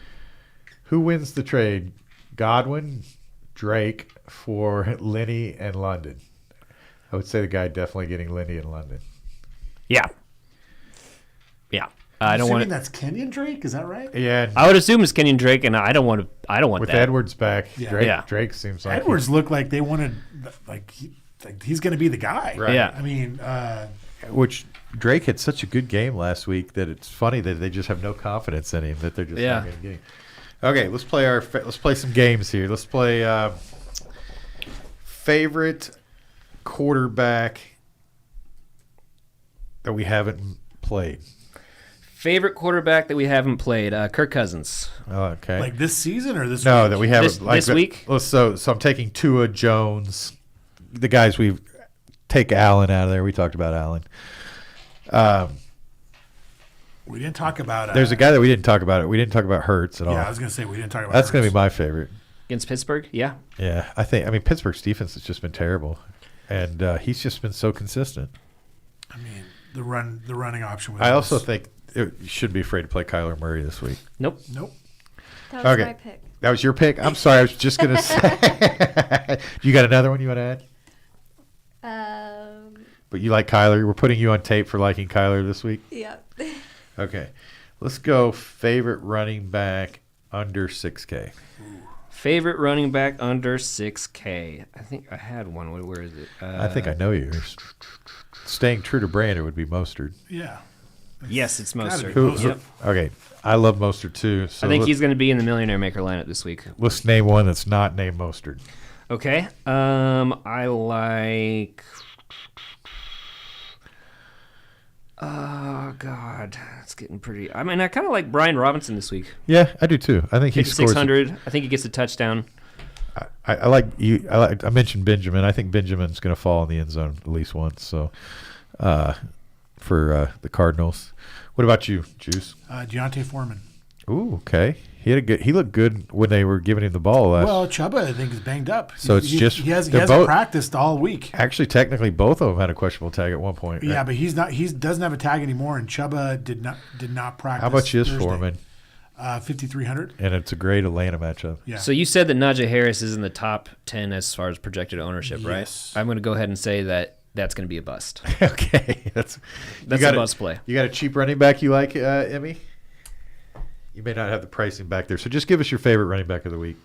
Who wins the trade? Godwin, Drake for Lenny and London. I would say the guy definitely getting Lenny and London. Yeah. Yeah. I don't Assuming want to. that's Kenyon Drake. Is that right? Yeah, and I would assume it's Kenyon Drake, and I don't want to. I don't want with that. Edwards back, Yeah. Drake, Yeah. Drake seems like Edwards looked like they wanted like he's going to be the guy. Right. Yeah. I mean, which Drake had such a good game last week that it's funny that they just have no confidence in him that they're just Yeah. not going to get him. Okay, let's play some games here. Let's play favorite quarterback that we haven't played. Favorite quarterback that we haven't played, Kirk Cousins. Okay. like this season or this? No, week? that we haven't. This- like this that- week? So I'm taking Tua, Jones, the guys we take Allen out of there. We talked about Allen. We didn't talk about. There's a guy that we didn't talk about. We didn't talk about Hurts at all. Yeah, I was going to say we didn't talk about. That's going to Hurts. be my favorite. Against Pittsburgh? Yeah. Yeah, I mean Pittsburgh's defense has just been terrible, and he's just been so consistent. I mean, the running option. Was I also think you should be afraid to play Kyler Murray this week. Nope. Nope. That was Okay. my pick. That was your pick. I'm sorry. I was just going to say. You got another one you want to add? But you like Kyler. We're putting you on tape for liking Kyler this week. Yeah. Okay. Let's go favorite running back under 6K. Favorite running back under 6K. I think I had one. Where is it? I think I know yours. Staying true to brand, it would be Mostert. Yeah. Yes, it's gotta Mostert. be Who? Yep. Okay. I love Mostert too. So I think let's, he's going to be in the Millionaire Maker lineup this week. let's name one that's not named Mostert. Okay. I like. Oh God, it's getting pretty. I mean, I kind of like Brian Robinson this week. Yeah, I do too. I think he scores. 600. I think he gets a touchdown. I like you. I mentioned Benjamin. I think Benjamin's going to fall in the end zone at least once. So, for the Cardinals. What about you, Juice? Deontay Foreman. Ooh, okay. He looked good when they were giving him the ball last. Well, Chuba, I think, is banged up. So it's just- he hasn't they're both- practiced all week. Actually, technically, both of them had a questionable tag at one point. Yeah, right? but he's not. He doesn't have a tag anymore, and Chuba did not practice. How much is Thursday. Foreman? 5,300. And it's a great Atlanta matchup. Yeah. So you said that Najee Harris is in the top 10 as far as projected ownership, right? Yes. I'm going to go ahead and say that that's going to be a bust. Okay, that's That's got a bust play. You got a cheap running back you like, Emmy? You may not have the pricing back there, so just give us your favorite running back of the week.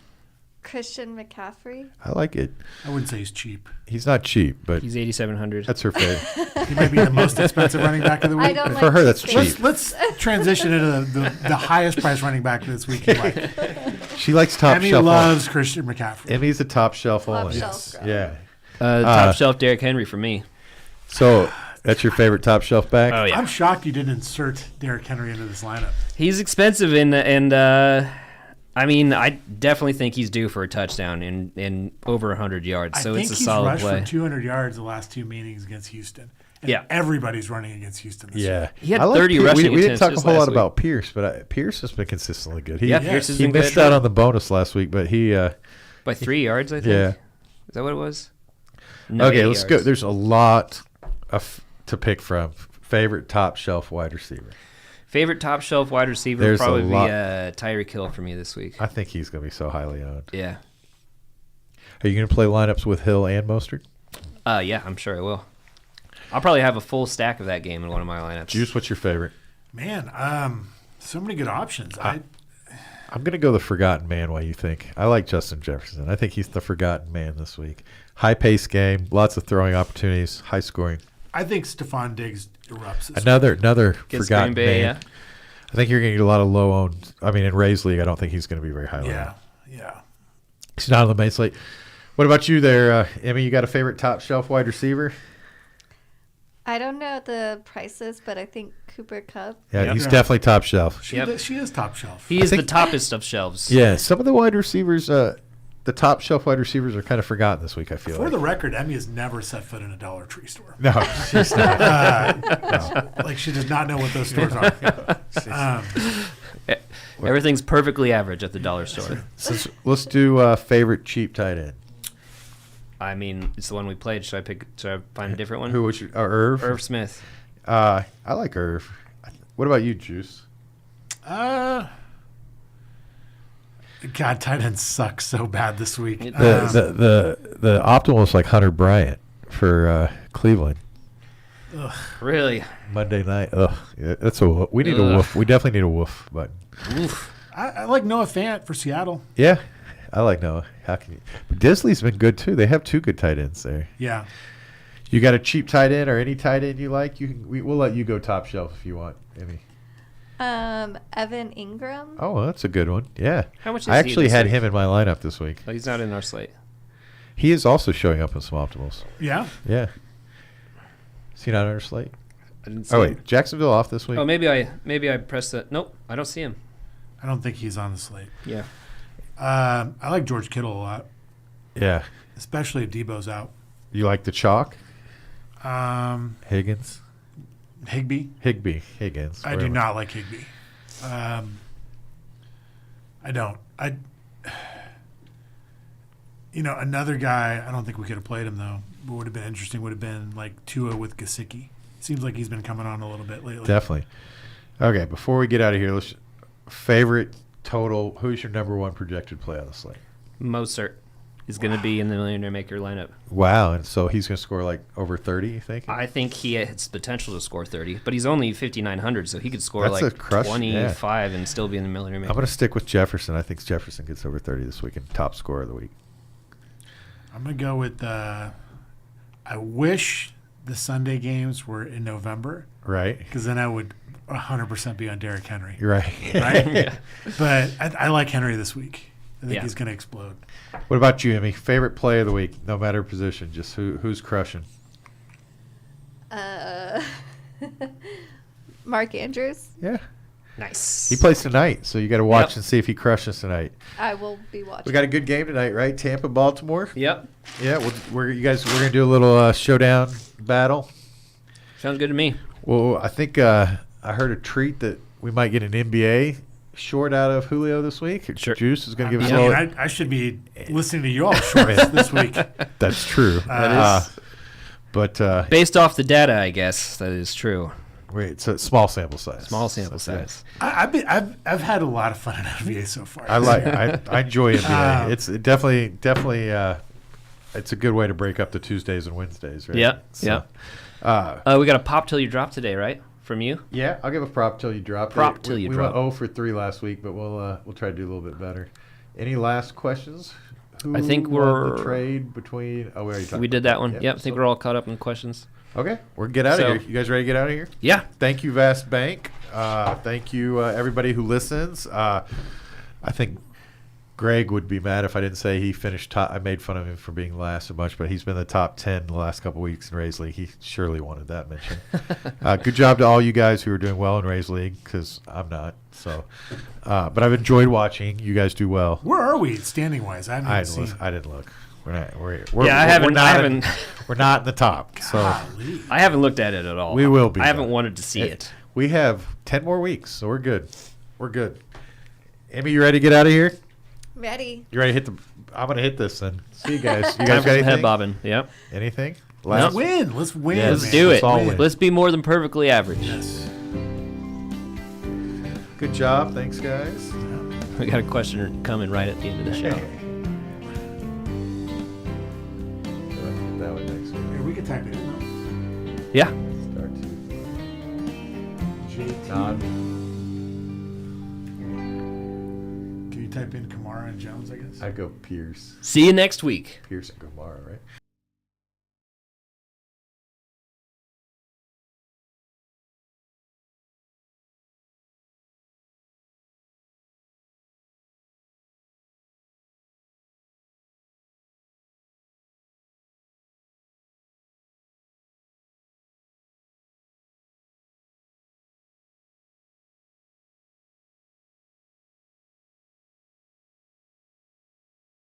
Christian McCaffrey. I like it. I wouldn't say he's cheap. He's not cheap, but He's 8,700. that's her favorite. He might be the most expensive running back of the week. I don't For like her, that's Christian. cheap. Let's transition into the highest price running back this week. You like. She likes top Emmy shelf. loves Christian McCaffrey. Emmy's a top shelf Top only. shelf girl. Yeah. Top shelf Derrick Henry for me. So that's your favorite top shelf back? Oh, yeah. I'm shocked you didn't insert Derrick Henry into this lineup. He's expensive, and I mean, I definitely think he's due for a touchdown in over 100 yards. So I think it's a he's solid rushed play. for 200 yards the last two meetings against Houston. And Yeah. everybody's running against Houston this Yeah. year. He had I like 30 Pierce. rushing We didn't attempts talk a just whole last lot week. about Pierce, but Pierce has been consistently good. Yeah, Pierce has he been missed good. out on the bonus last week, but he By 3 yards, I think. yeah. Is that what it was? No, Okay, 8 let's go. yards. There's a lot to pick from. Favorite top shelf wide receiver. Favorite top shelf wide receiver There's would a probably be lot- Tyreek Hill for me this week. I think he's going to be so highly owned. Yeah. Are you going to play lineups with Hill and Mostert? Yeah, I'm sure I will. I'll probably have a full stack of that game in one of my lineups. Juice, what's your favorite? Man, so many good options. I'm going to go the forgotten man. Why you think? I like Justin Jefferson. I think he's the forgotten man this week. High pace game, lots of throwing opportunities, high scoring. I think Stephon Diggs erupts this Another Against forgotten Green Bay, man. yeah. I think you're going to get a lot of low owned. I mean, in Ray's league, I don't think he's going to be very highly week. owned. Yeah. He's not on the main slate. What about you there, Emmy? You got a favorite top shelf wide receiver? I don't know the prices, but I think Cooper Kupp. Yeah, Yep. he's Yeah. definitely top shelf. She Yep. she is top shelf. He is the think- toppest of shelves. Yeah, some of the wide receivers, the top shelf wide receivers are kind of forgotten this week, I feel For like. the record, Emmy has never set foot in a Dollar Tree store. No, she's not. Like she does not know what those stores are. Everything's perfectly average at the dollar store. Let's do favorite cheap tight end. I mean, it's the one we played. Should I find a different one? Who was your Irv? Irv Smith. I like Irv. What about you, Juice? God, tight ends suck so bad this week. It The optimal is like Hunter Bryant for Cleveland Really? Monday night. Ugh, yeah, that's a woof. We need a Ugh. woof. We definitely need a woof. But Oof. I like Noah Fant for Seattle. yeah, I like Noah. How can you? But Disley's been good too. They have two good tight ends there. Yeah. You got a cheap tight end or any tight end you like? We'll let you go top shelf if you want, Amy. Evan Ingram. Oh, that's a good one. Yeah. How much is I he actually this had week? him in my lineup this week. Oh, he's not in our slate. He is also showing up in some optimals. Yeah. Yeah. Is he not on our slate? I didn't see Oh him. wait, Jacksonville off this week. Oh, maybe I pressed the. Nope, I don't see him. I don't think he's on the slate. Yeah. I like George Kittle a lot, Yeah. especially if Debo's out. You like the chalk? Higgins, Higbee. Higgins. I do whatever. not like Higbee. I don't. Another guy, I don't think we could have played him, though. What would have been interesting would have been like Tua with Gesicki. Seems like he's been coming on a little bit lately. Definitely. Okay, before we get out of here, let's favorite total. Who's your number one projected play on the slate? Mozart is going to be in the Millionaire Maker lineup. Wow, and so he's going to score like over 30. You think? I think he has potential to score 30, but he's only 5,900, so he could score That's a like crush, 25 and still be in the Millionaire Maker. I'm going to stick with Jefferson. I think Jefferson gets over 30 this week and top scorer of the week. I'm going to go with I wish the Sunday games were in November, Right. because then I would 100% be on Derrick Henry. You're right. Right? But I like Henry this week. I think Yeah. he's going to explode. What about you, Emmy? Favorite play of the week, no matter position, just who's crushing? Mark Andrews. Yeah. Nice. He plays tonight, so you got to watch Yep. and see if he crushes tonight. I will be watching. We got a good game tonight, right? Tampa, Baltimore. Yep. Yeah, we're gonna do a little showdown battle. Sounds good to me. Well, I think I heard a treat that we might get an NBA short out of Julio this week? Sure. Juice is going to give us I a mean, little. I should be listening to you all shorts this week. That's true. But Based off the data, I guess that is true. wait, it's a small sample size. Small sample So, yeah. size. I've had a lot of fun in NBA so far. I enjoy NBA. It's definitely it's a good way to break up the Tuesdays and Wednesdays, right? Yeah, So, We got a pop till you drop today, right? From you? yeah, I'll give a prop till you drop. Prop it. till you we drop. went 0 for 3 last week, but we'll try to do a little bit better. Any last questions? Who I think won we're- the trade between. Oh, we already talked We did about that one. Yep, I think so- we're all caught up in questions. Okay, we'll get out of So- here. You guys ready to get out of here? Yeah. Thank you, Vast Bank. Thank you, everybody who listens. I think Greg would be mad if I didn't say he finished top. I made fun of him for being last a bunch, but he's been the top 10 the last couple weeks in Rays League. He surely wanted that mention. Good job to all you guys who are doing well in Rays League, because I'm not. So, but I've enjoyed watching you guys do well. Where are we standing wise? I haven't even seen. I didn't look. We're not. We're Yeah, I we're haven't- not I in- haven't- we're not in the top. So. Golly. I haven't looked at it at all. We will be, I haven't though. wanted to see it. We have 10 more weeks, so we're good. We're good. Amy, you ready to get out of here? Ready? You ready to hit the? I'm gonna hit this then. See you guys. You Time guys for got some anything? head bobbing. Yep. Anything? Let's Last win. Let's win. Yeah, Let's man. do Let's it. all win. Let's be more than perfectly average. Yes. Good job. Thanks, guys. We got a question coming right at the end of the show. That way next week. Here, we can type it in. Yeah. Start to JT. nod. Can you type in Kamara and Jones? I guess. I go Pierce. See you next week. Pierce and Kamara, right?